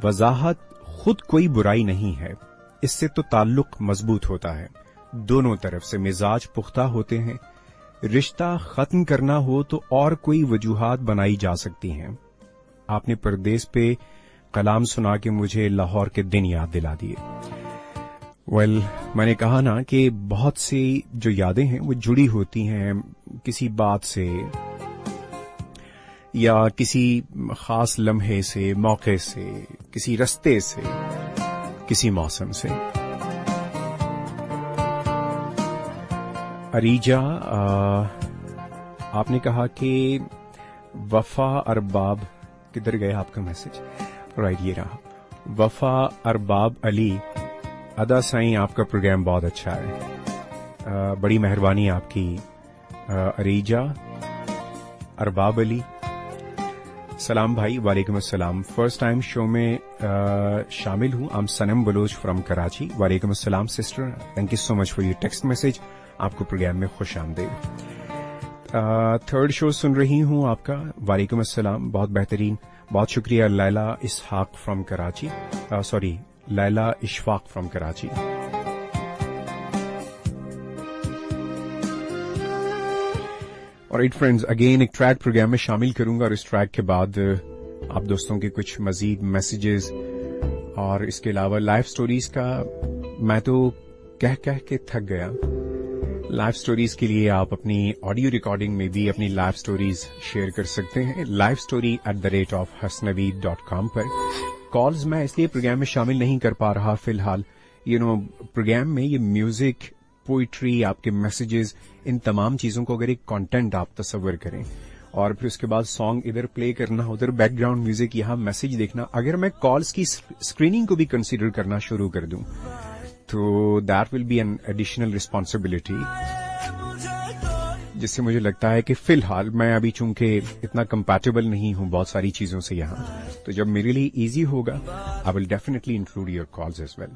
वजाहत खुद कोई बुराई नहीं है, इससे तो ताल्लुक मजबूत होता है, दोनों तरफ से मिजाज पुख्ता होते हैं। रिश्ता खत्म करना हो तो और कोई वजूहात बनाई जा सकती हैं। आपने परदेस पे कलाम सुना के मुझे लाहौर के दिन याद दिला दिए। वेल, मैंने कहा ना कि बहुत सी जो यादें हैं वो जुड़ी होती हैं किसी बात से या किसी खास लम्हे से, मौके से, किसी रस्ते से, किसी मौसम से। अरीजा, आपने कहा कि वफा अरबाब, किधर गया आपका मैसेज? राइट, ये रहा। वफा अरबाब अली, अदा साईं आपका प्रोग्राम बहुत अच्छा है, बड़ी मेहरबानी आपकी। अरीजा अरबाब अली, सलाम भाई, वालेकुम अस्सलाम। फर्स्ट टाइम शो में शामिल हूँ। I am Sanam Baloch from Karachi, वालेकुम अस्सलाम sister, thank you so much for your text message. आपको प्रोग्राम में खुश आमदीद। थर्ड शो सुन रही हूँ आपका, वालेकुम अस्सलाम, बहुत बेहतरीन, बहुत शुक्रिया। Laila Ishaq from Karachi, Laila Ishfaq from Karachi. Alright friends, again एक ट्रैक प्रोग्राम में शामिल करूंगा और इस ट्रैक के बाद आप दोस्तों के कुछ मजीद मैसेजेस और इसके अलावा लाइफ स्टोरीज का मैं तो कह के थक गया। लाइव स्टोरीज के लिए आप अपनी ऑडियो रिकॉर्डिंग में भी अपनी लाइव स्टोरीज शेयर कर सकते हैं livestory@hasnaveed.com पर। कॉल्स मैं इसलिए प्रोग्राम में शामिल नहीं कर पा रहा फिलहाल, प्रोग्राम में ये म्यूजिक, पोइट्री, आपके मैसेजेस, इन तमाम चीजों को अगर एक कंटेंट आप तस्वर करें और फिर उसके बाद सॉन्ग इधर प्ले करना, उधर बैकग्राउंड म्यूजिक, यहाँ मैसेज देखना, अगर मैं कॉल्स की स्क्रीनिंग को भी कंसीडर करना शुरू कर दूं तो that will be an additional responsibility, जिससे मुझे लगता है कि फिलहाल मैं अभी चूंकि इतना कंपैटिबल नहीं हूं बहुत सारी चीजों से यहाँ, तो जब मेरे लिए इजी होगा I will definitely include your calls as well.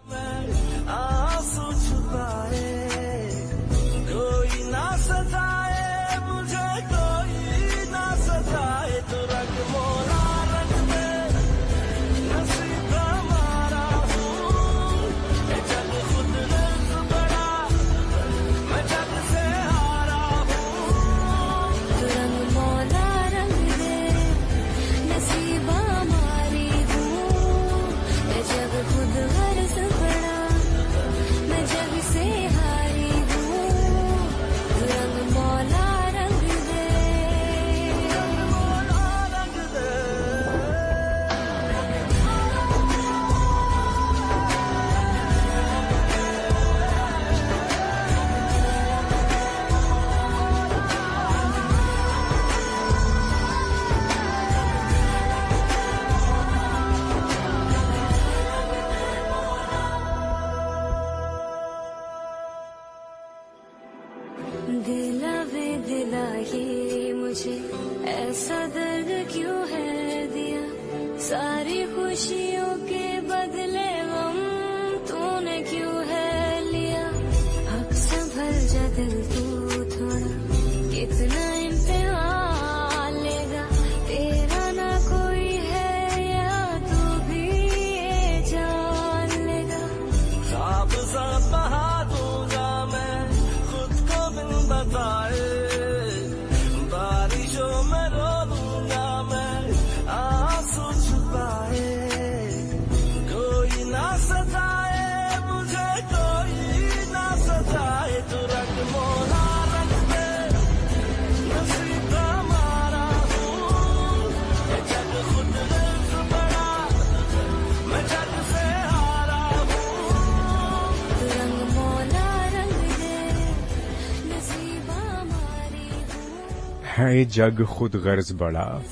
है जग खुद गर्ज बड़ा,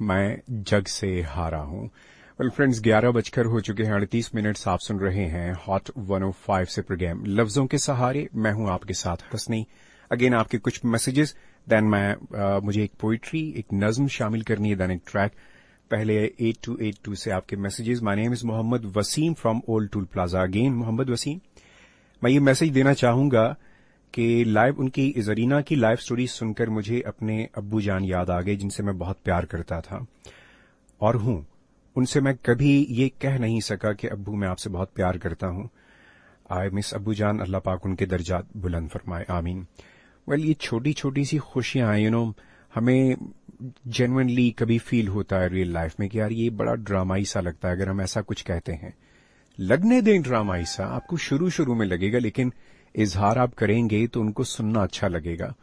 मैं जग से हारा हूं। वेल फ्रेंड्स, 11 बजकर हो चुके हैं 38 आप सुन रहे हैं हॉट 105 से प्रोग्राम लफ्जों के सहारे। मैं हूं आपके साथ हसनी। अगेन आपके कुछ मैसेजेस, देन मुझे एक पोइट्री, एक नज्म शामिल करनी है, देन एक ट्रैक। पहले 8282 से आपके messages. My name is Mohammad Wasim from old toll plaza. Again Mohammad Wasim, मैं ये मैसेज देना चाहूंगा कि लाइव उनकी जरीना की लाइव स्टोरी सुनकर मुझे अपने अब्बू जान याद आ गए, जिनसे मैं बहुत प्यार करता था और हूं। उनसे मैं कभी ये कह नहीं सका कि अब्बू मैं आपसे बहुत प्यार करता हूं। आई मिस अब्बू जान, अल्लाह पाक उनके दर्जात बुलंद फरमाए, आमीन। वेल ये छोटी छोटी सी खुशियां हमें जेन्युइनली कभी फील होता है रियल लाइफ में कि यार ये बड़ा ड्रामाई सा लगता है। अगर हम ऐसा कुछ कहते हैं, लगने दें ड्रामाई सा, आपको शुरू शुरू में लगेगा, लेकिन इजहार आप करेंगे तो उनको सुनना अच्छा लगेगा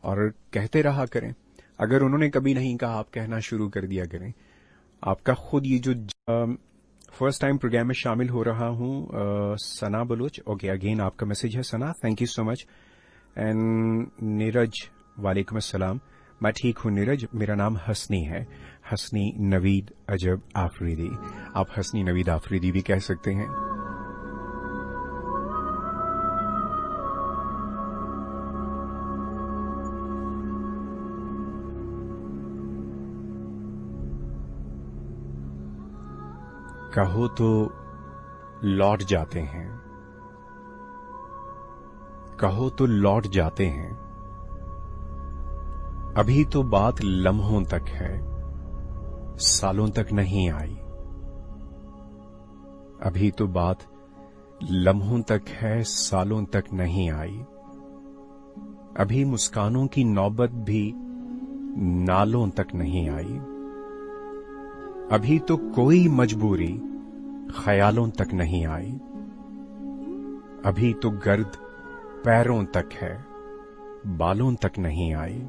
और कहते रहा करें। अगर उन्होंने कभी नहीं कहा, आप कहना शुरू कर दिया करें। आपका खुद ये जो फर्स्ट टाइम प्रोग्राम में शामिल हो रहा हूं, सना बलोच, ओके अगेन आपका मैसेज है Sana, thank you so much. And Neeraj, वालेकुम अस्सलाम, मैं ठीक हूं नीरज, मेरा नाम हसनी है, हसनी नवीद अजब आफरीदी। आप हसनी नवीद आफरीदी भी कह सकते हैं। कहो तो लौट जाते हैं, कहो तो लौट जाते हैं, अभी तो बात लम्हों तक है, सालों तक नहीं आई। अभी तो बात लम्हों तक है, सालों तक नहीं आई। अभी मुस्कानों की नौबत भी नालों तक नहीं आई। अभी तो कोई मजबूरी ख्यालों तक नहीं आई। अभी तो गर्द पैरों तक है, बालों तक नहीं आई,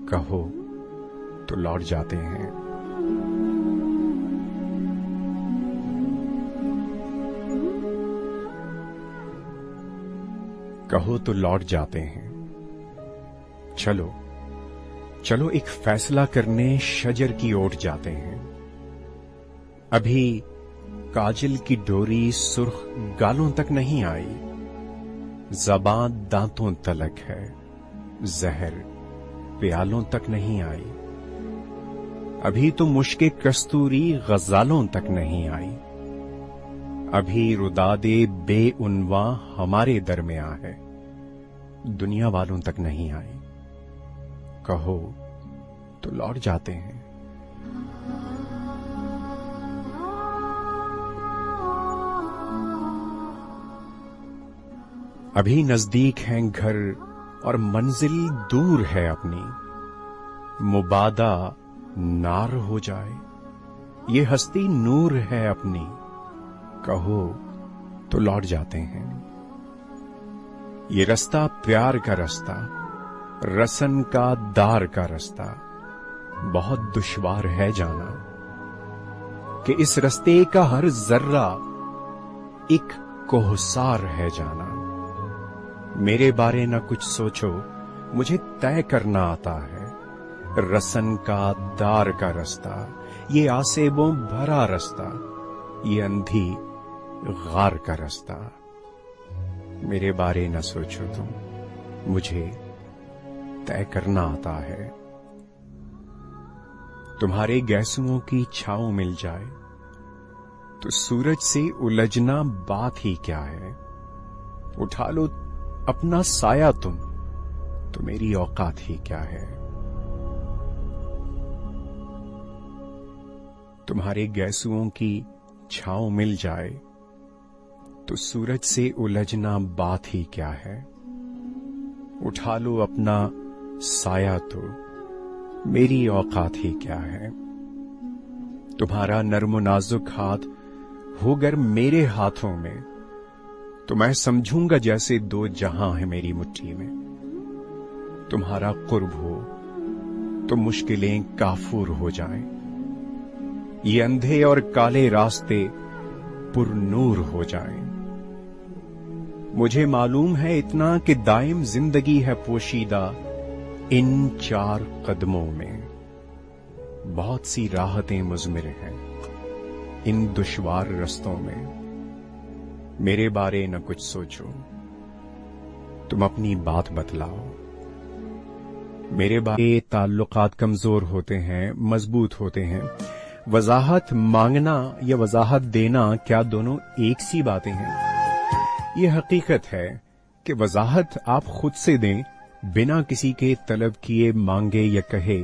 कहो तो लौट जाते हैं। कहो तो लौट जाते हैं। चलो चलो एक फैसला करने शजर की ओट जाते हैं। अभी काजल की डोरी सुर्ख गालों तक नहीं आई, ज़बान दांतों तलक है, जहर प्यालों तक नहीं आई। अभी तो मुश्के कस्तूरी गजालों तक नहीं आई, अभी रुदादे बेउनवा हमारे दरमियां है, दुनिया वालों तक नहीं आई, कहो तो लौट जाते हैं। अभी नजदीक हैं घर और मंजिल दूर है अपनी, मुबादा नार हो जाए, ये हस्ती नूर है अपनी, कहो तो लौट जाते हैं। ये रास्ता प्यार का रास्ता, रसन का दार का रास्ता, बहुत दुश्वार है जाना कि इस रास्ते का हर जर्रा एक कोहसार है जाना। मेरे बारे न कुछ सोचो, मुझे तय करना आता है, रसन का दार का रास्ता, ये आसेबों भरा रास्ता, ये अंधी गार का रास्ता। मेरे बारे न सोचो तुम, मुझे तय करना आता है। तुम्हारे गैसुओं की छांव मिल जाए तो सूरज से उलझना बात ही क्या है। उठा लो अपना साया तुम, तो मेरी औकात ही क्या है। तुम्हारे गैसुओं की छांव मिल जाए तो सूरज से उलझना बात ही क्या है। उठा लो अपना साया तो मेरी औकात ही क्या है। तुम्हारा नर्म नाजुक हाथ हो अगर मेरे हाथों में तो मैं समझूंगा जैसे दो जहां है मेरी मुट्ठी में। तुम्हारा कुर्ब हो तो मुश्किलें काफूर हो जाएं, ये अंधे और काले रास्ते पुरनूर हो जाएं। मुझे मालूम है इतना कि दायम जिंदगी है पोशीदा इन चार कदमों में। बहुत सी राहतें मुज़मिर हैं इन दुश्वार रस्तों में। मेरे बारे न कुछ सोचो, तुम अपनी बात बतलाओ। मेरे बारे ताल्लुकात कमजोर होते हैं, मजबूत होते हैं। वजाहत मांगना या वजाहत देना क्या दोनों एक सी बातें हैं? ये हकीकत है कि वजाहत आप खुद से दें, बिना किसी के तलब किए, मांगे या कहे।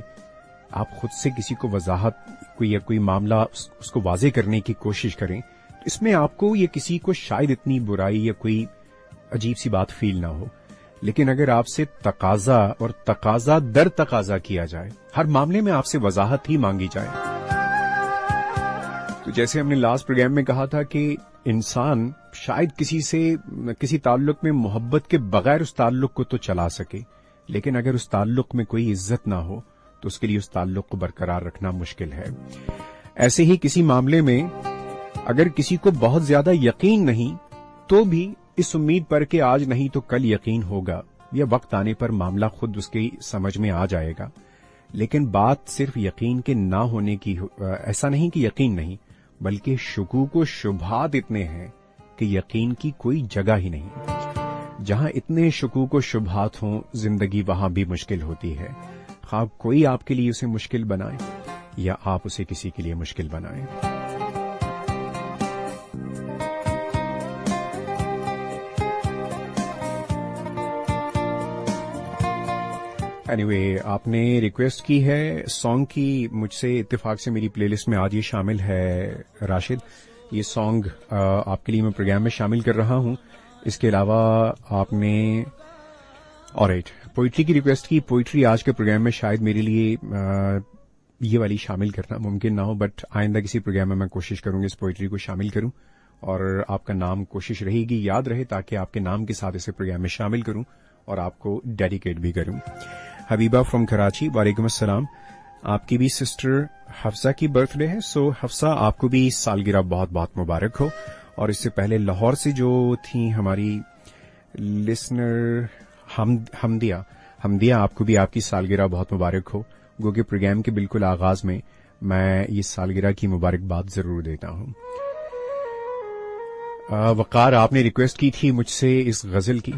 आप खुद से किसी को वजाहत कोई मामला उसको वाजे करने की कोशिश करें, इसमें आपको या किसी को शायद इतनी बुराई या कोई अजीब सी बात फील ना हो। लेकिन अगर आपसे तकाजा और तकाजा दर तकाजा किया जाए, हर मामले में आपसे वजाहत ही मांगी जाए, तो जैसे हमने लास्ट प्रोग्राम में कहा था कि इंसान शायद किसी ताल्लुक में मोहब्बत के बगैर उस ताल्लुक को तो चला सके, लेकिन अगर उस ताल्लुक में कोई इज्जत ना हो तो उसके लिए उस ताल्लुक को बरकरार रखना मुश्किल है। ऐसे ही किसी मामले में अगर किसी को बहुत ज्यादा यकीन नहीं तो भी इस उम्मीद पर कि आज नहीं तो कल यकीन होगा, या वक्त आने पर मामला खुद उसकी समझ में आ जाएगा। लेकिन बात सिर्फ यकीन के ना होने की, ऐसा नहीं कि यकीन नहीं, बल्कि शुकूक व शुबहात इतने हैं कि यकीन की कोई जगह ही नहीं। जहां इतने शुकूक व शुबहात हों, जिंदगी वहां भी मुश्किल होती है। ख्वाह कोई आपके लिए उसे मुश्किल बनाए या आप उसे किसी के लिए मुश्किल बनाएं। एनीवे, आपने रिक्वेस्ट की है सॉन्ग की मुझसे, इत्तेफाक से मेरी प्लेलिस्ट में आज ये शामिल है राशिद। ये सॉन्ग आपके लिए मैं प्रोग्राम में शामिल कर रहा हूं। इसके अलावा आपने ऑलराइट पोइट्री की रिक्वेस्ट की। पोइट्री आज के प्रोग्राम में शायद मेरे लिए ये वाली शामिल करना मुमकिन ना हो, बट आइंदा किसी प्रोग्राम में मैं कोशिश करूंगी इस पोइट्री को शामिल करूं, और आपका नाम कोशिश रहेगी याद रहे ताकि आपके नाम के साथ इसे प्रोग्राम में शामिल करूं اور آپ کو ڈیڈیکیٹ بھی کروں. حبیبہ فرام کراچی, وعلیکم السلام. آپ کی بھی سسٹر حفصہ کی برتھ ڈے ہے, سو حفصہ آپ کو بھی سالگرہ بہت بہت مبارک ہو. اور اس سے پہلے لاہور سے جو تھیں ہماری لسنر حمدیہ, آپ کو بھی آپ کی سالگرہ بہت مبارک ہو. گو کہ پروگرام کے بالکل آغاز میں میں یہ سالگرہ کی مبارکباد ضرور دیتا ہوں. وقار, آپ نے ریکویسٹ کی تھی مجھ سے اس غزل کی.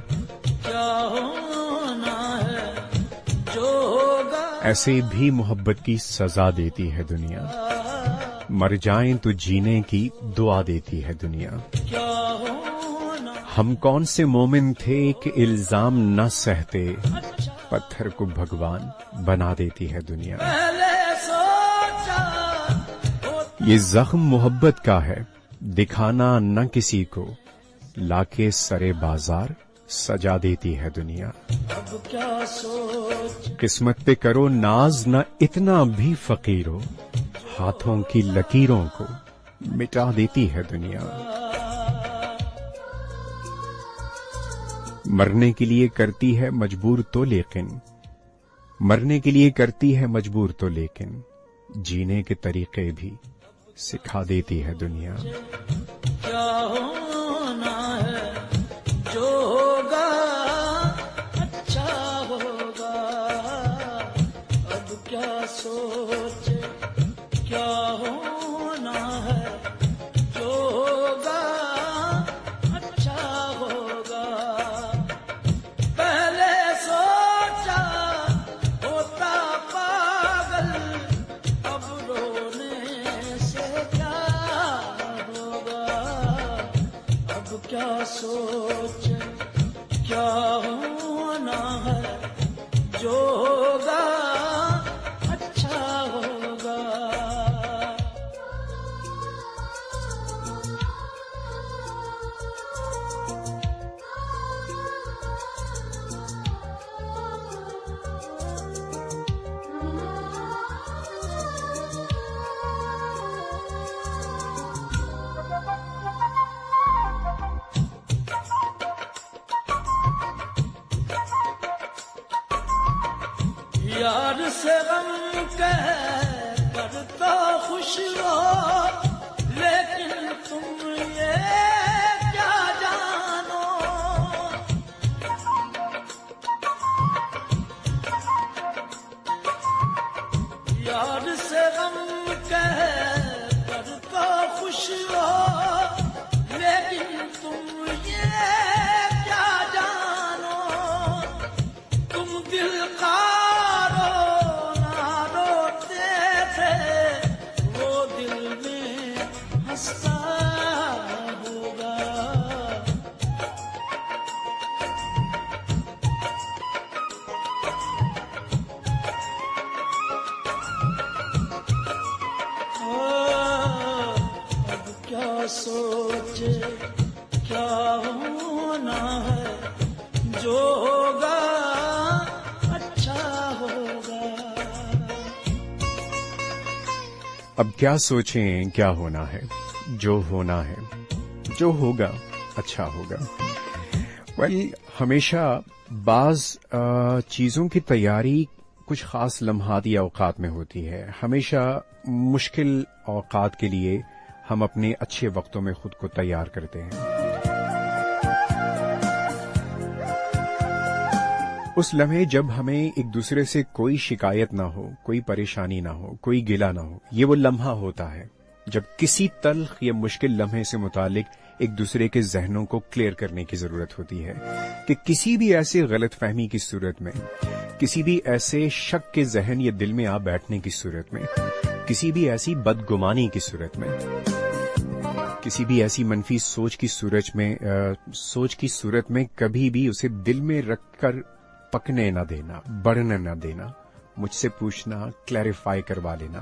ایسے بھی محبت کی سزا دیتی ہے دنیا, مر جائیں تو جینے کی دعا دیتی ہے دنیا. ہم کون سے مومن تھے کہ الزام نہ سہتے, پتھر کو بھگوان بنا دیتی ہے دنیا. یہ زخم محبت کا ہے, دکھانا نہ کسی کو, لا کے سرے بازار سجا دیتی ہے دنیا. قسمت پہ کرو ناز نہ اتنا بھی فقیر ہو, ہاتھوں کی لکیروں کو مٹا دیتی ہے دنیا. مرنے کے لیے کرتی ہے مجبور تو لیکن, مرنے کے لیے کرتی ہے مجبور تو لیکن, جینے کے طریقے بھی سکھا دیتی ہے دنیا. کیا ہونا ہے جو ہوگا اچھا ہوگا, اب کیا سوچے کیا ہونا ہے جو ہوگا اچھا ہوگا. پہلے سوچا ہوتا پاگل, اب رونے سے کیا ہوگا. اب کیا سوچ کیا ہونا ہے جو ہوگا اچھا ہوگا. یار سے غم کہہ کر تو خوش ہو, لیکن تم یہ کیا جانو. یار سے غم کہہ کر تو خوش ہو, لیکن تم یہ کیا جانو. تم دل کا سوچے کیا ہونا ہے جو ہوگا اچھا ہوگا. اب کیا سوچیں کیا ہونا ہے جو ہونا ہے جو ہوگا اچھا ہوگا. ہمیشہ بعض چیزوں کی تیاری کچھ خاص لمحات یا اوقات میں ہوتی ہے. ہمیشہ مشکل اوقات کے لیے ہم اپنے اچھے وقتوں میں خود کو تیار کرتے ہیں. اس لمحے جب ہمیں ایک دوسرے سے کوئی شکایت نہ ہو, کوئی پریشانی نہ ہو, کوئی گلہ نہ ہو, یہ وہ لمحہ ہوتا ہے جب کسی تلخ یا مشکل لمحے سے متعلق ایک دوسرے کے ذہنوں کو کلیئر کرنے کی ضرورت ہوتی ہے کہ کسی بھی ایسی غلط فہمی کی صورت میں, کسی بھی ایسے شک کے ذہن یا دل میں آ بیٹھنے کی صورت میں, کسی بھی ایسی بدگمانی کی صورت میں, کسی بھی ایسی منفی سوچ کی صورت میں کبھی بھی اسے دل میں رکھ کر پکنے نہ دینا, بڑھنے نہ دینا, مجھ سے پوچھنا, کلیریفائی کروا لینا,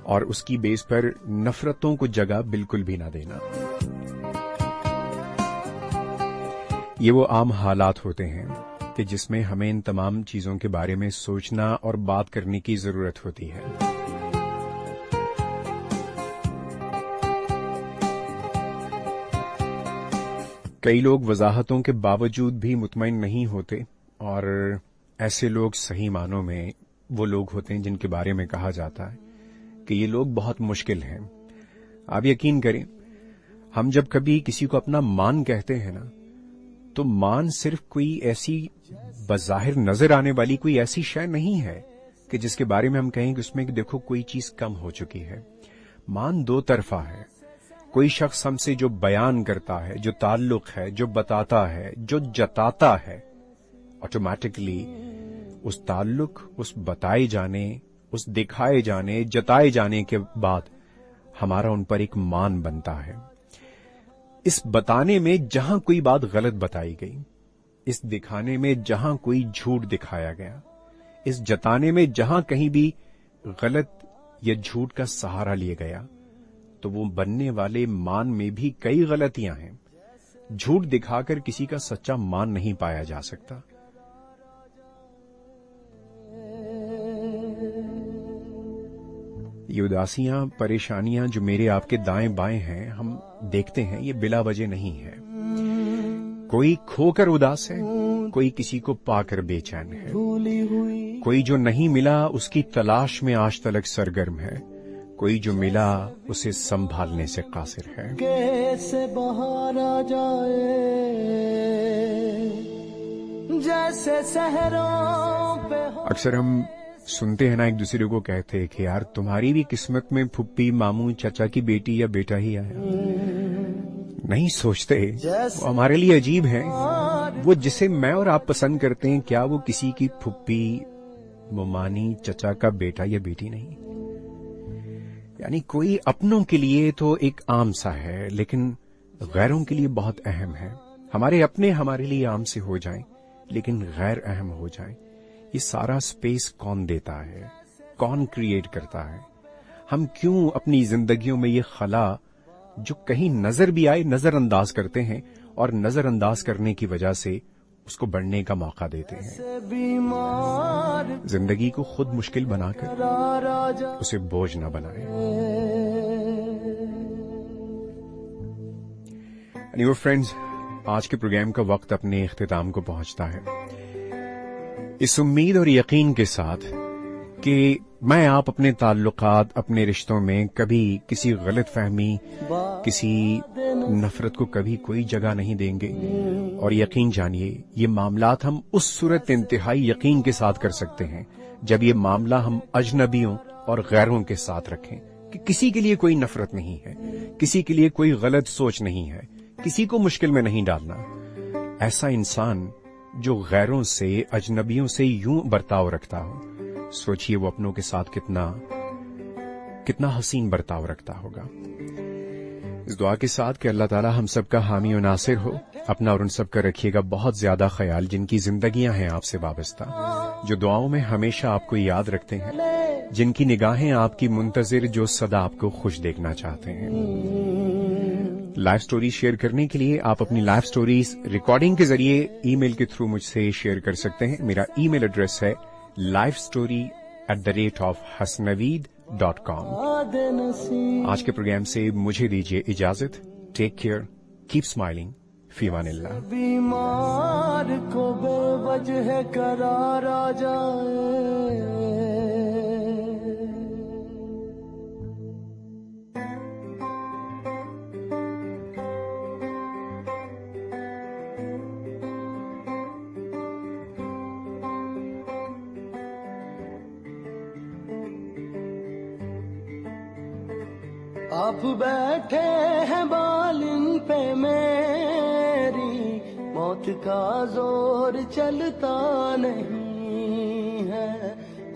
اور اس کی بیس پر نفرتوں کو جگہ بالکل بھی نہ دینا. یہ وہ عام حالات ہوتے ہیں کہ جس میں ہمیں ان تمام چیزوں کے بارے میں سوچنا اور بات کرنے کی ضرورت ہوتی ہے. کئی لوگ وضاحتوں کے باوجود بھی مطمئن نہیں ہوتے، اور ایسے لوگ صحیح معنوں میں وہ لوگ ہوتے ہیں جن کے بارے میں کہا جاتا ہے کہ یہ لوگ بہت مشکل ہیں۔ آپ یقین کریں، ہم جب کبھی کسی کو اپنا مان کہتے ہیں نا، تو مان صرف کوئی ایسی بظاہر نظر آنے والی کوئی ایسی شے نہیں ہے کہ جس کے بارے میں ہم کہیں کہ اس میں دیکھو کوئی چیز کم ہو چکی ہے۔ مان دو طرفہ ہے۔ کوئی شخص ہم سے جو بیان کرتا ہے، جو تعلق ہے، جو بتاتا ہے، جو جتاتا ہے، آٹومیٹکلی اس تعلق، اس بتائے جانے، اس دکھائے جانے، جتائے جانے کے بعد ہمارا ان پر ایک مان بنتا ہے۔ اس بتانے میں جہاں کوئی بات غلط بتائی گئی، اس دکھانے میں جہاں کوئی جھوٹ دکھایا گیا، اس جتانے میں جہاں کہیں بھی غلط یا جھوٹ کا سہارا لیا گیا، تو وہ بننے والے مان میں بھی کئی غلطیاں ہیں۔ جھوٹ دکھا کر کسی کا سچا مان نہیں پایا جا سکتا۔ یہ اداسیاں، پریشانیاں جو میرے آپ کے دائیں بائیں ہیں، ہم دیکھتے ہیں یہ بلا وجہ نہیں ہے۔ کوئی کھو کر اداس ہے، کوئی کسی کو پا کر بے چین ہے، کوئی جو نہیں ملا اس کی تلاش میں آج تلک سرگرم ہے، کوئی جو ملا اسے سنبھالنے سے قاصر ہے۔ کیسے بہار آ جائے جیسے صحراؤں پہ۔ اکثر ہم سنتے ہیں نا ایک دوسرے کو کہتے کہ یار تمہاری بھی قسمت میں پھپھی، ماموں، چچا کی بیٹی یا بیٹا ہی آیا۔ نہیں سوچتے وہ ہمارے لیے عجیب ہے، وہ جسے میں اور آپ پسند کرتے ہیں کیا وہ کسی کی پھپھی، ممانی، چچا کا بیٹا یا بیٹی نہیں؟ یعنی کوئی اپنوں کے لیے تو ایک عام سا ہے، لیکن غیروں کے لیے بہت اہم ہے۔ ہمارے اپنے ہمارے لیے عام سے ہو جائیں لیکن غیر اہم ہو جائیں، یہ سارا سپیس کون دیتا ہے، کون کریٹ کرتا ہے؟ ہم کیوں اپنی زندگیوں میں یہ خلا جو کہیں نظر بھی آئے نظر انداز کرتے ہیں، اور نظر انداز کرنے کی وجہ سے اس کو بڑھنے کا موقع دیتے ہیں؟ زندگی کو خود مشکل بنا کر اسے بوجھ نہ بنائیں۔ اینیوے فرینڈز، آج کے پروگرام کا وقت اپنے اختتام کو پہنچتا ہے، اس امید اور یقین کے ساتھ کہ میں آپ اپنے تعلقات، اپنے رشتوں میں کبھی کسی غلط فہمی، کسی نفرت کو کبھی کوئی جگہ نہیں دیں گے، اور یقین جانیے یہ معاملات ہم اس صورت انتہائی یقین کے ساتھ کر سکتے ہیں جب یہ معاملہ ہم اجنبیوں اور غیروں کے ساتھ رکھیں، کہ کسی کے لیے کوئی نفرت نہیں ہے، کسی کے لیے کوئی غلط سوچ نہیں ہے، کسی کو مشکل میں نہیں ڈالنا۔ ایسا انسان جو غیروں سے، اجنبیوں سے یوں برتاؤ رکھتا ہو، سوچئے وہ اپنوں کے ساتھ کتنا حسین برتاؤ رکھتا ہوگا۔ اس دعا کے ساتھ کہ اللہ تعالی ہم سب کا حامی و ناصر ہو، اپنا اور ان سب کا رکھیے گا بہت زیادہ خیال جن کی زندگیاں ہیں آپ سے وابستہ، جو دعاؤں میں ہمیشہ آپ کو یاد رکھتے ہیں، جن کی نگاہیں آپ کی منتظر، جو سدا آپ کو خوش دیکھنا چاہتے ہیں۔ لائف سٹوریز شیئر کرنے کے لیے آپ اپنی لائف سٹوریز ریکارڈنگ کے ذریعے ای میل کے تھرو مجھ سے شیئر کر سکتے ہیں۔ میرا ای میل ایڈریس ہے lifestory@hasannaveed.com۔ آج کے پروگرام سے مجھے دیجیے اجازت۔ ٹیک کیئر، کیپ اسمائلنگ، فی امان اللہ۔ بیمار کو بے وجہ قرار آ جائے، آپ بیٹھے ہیں بالن پہ میری، موت کا زور چلتا نہیں ہے۔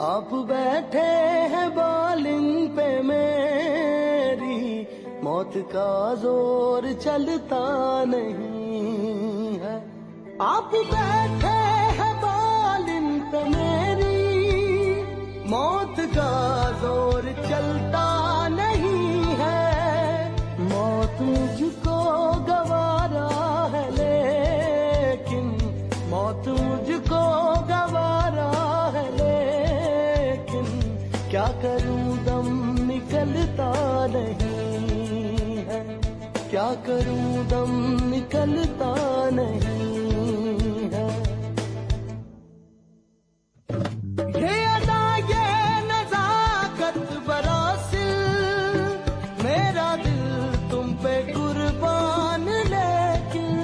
آپ بیٹھے ہیں بالن پہ میری، موت کا زور چلتا نہیں ہے۔ آپ بیٹھے ہیں بالن پہ میری، موت کا زور چلتا نہیں ہے۔ موت مجھ کو گوارا ہے لیکن، موت مجھ کو گوارا ہے لیکن، کیا کروں دم نکلتا نہیں ہے، کیا کروں دم نکلتا चलता नहीं है। ये अदा ये नजाकत बरासिल, मेरा दिल तुम पे कुर्बान, लेकिन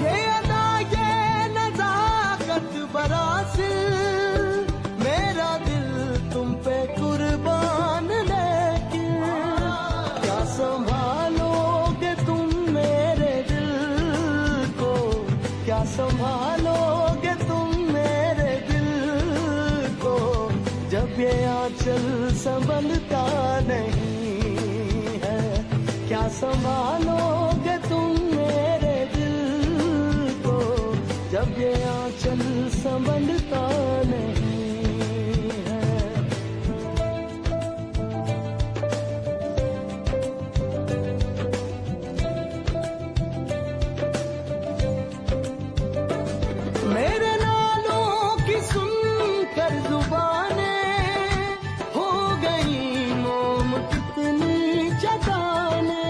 ये अदा ये नजाकत बरासिल, मेरा दिल तुम पे कुर्बान, लेकिन क्या संभालोगे तुम मेरे दिल को, क्या संभालोगे तुम मेरे दिल को, जब ये आंचल संभलता नहीं है। क्या संभालोगे तुम मेरे दिल को, जब ये आंचल संभलता नहीं है। मेरे नालों की सुनकर जुबानें हो गई मोम कितनी चटाने।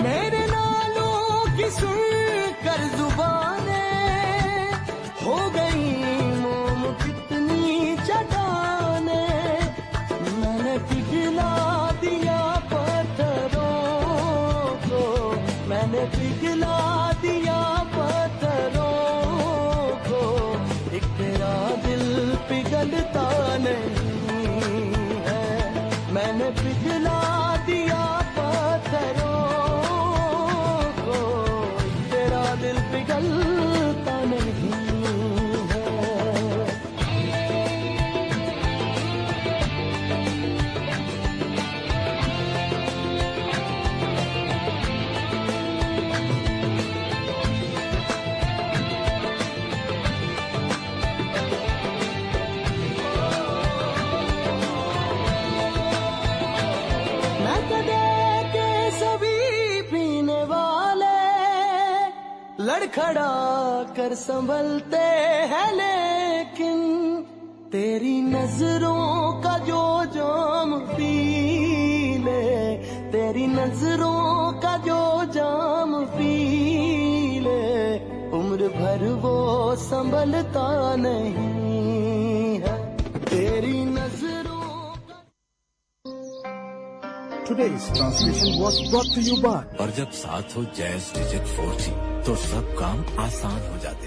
मेरे नालों की सुनकर जुबानें हो गई मोम कितनी चटाने। मैंने पिघला दिया पत्थरों को, मैंने पिघला दिया पत्थरों को, एक तेरा दिल पिघलता नहीं है। मैंने पिघला दिया पत्थरों को, एक तेरा दिल पिघलता नहीं है। मैं तो देख के सभी पीने वाले लड़खड़ा कर संभलते हैं, लेकिन तेरी नजरों का जो जाम पी ले, तेरी नजरों का जो जाम पी ले, उम्र भर वो संभलता नहीं है। तेरी नजरों Today's transmission was brought to you by और जब साथ हो जैज डिजिट 4G तो सब काम आसान हो जाते हैं।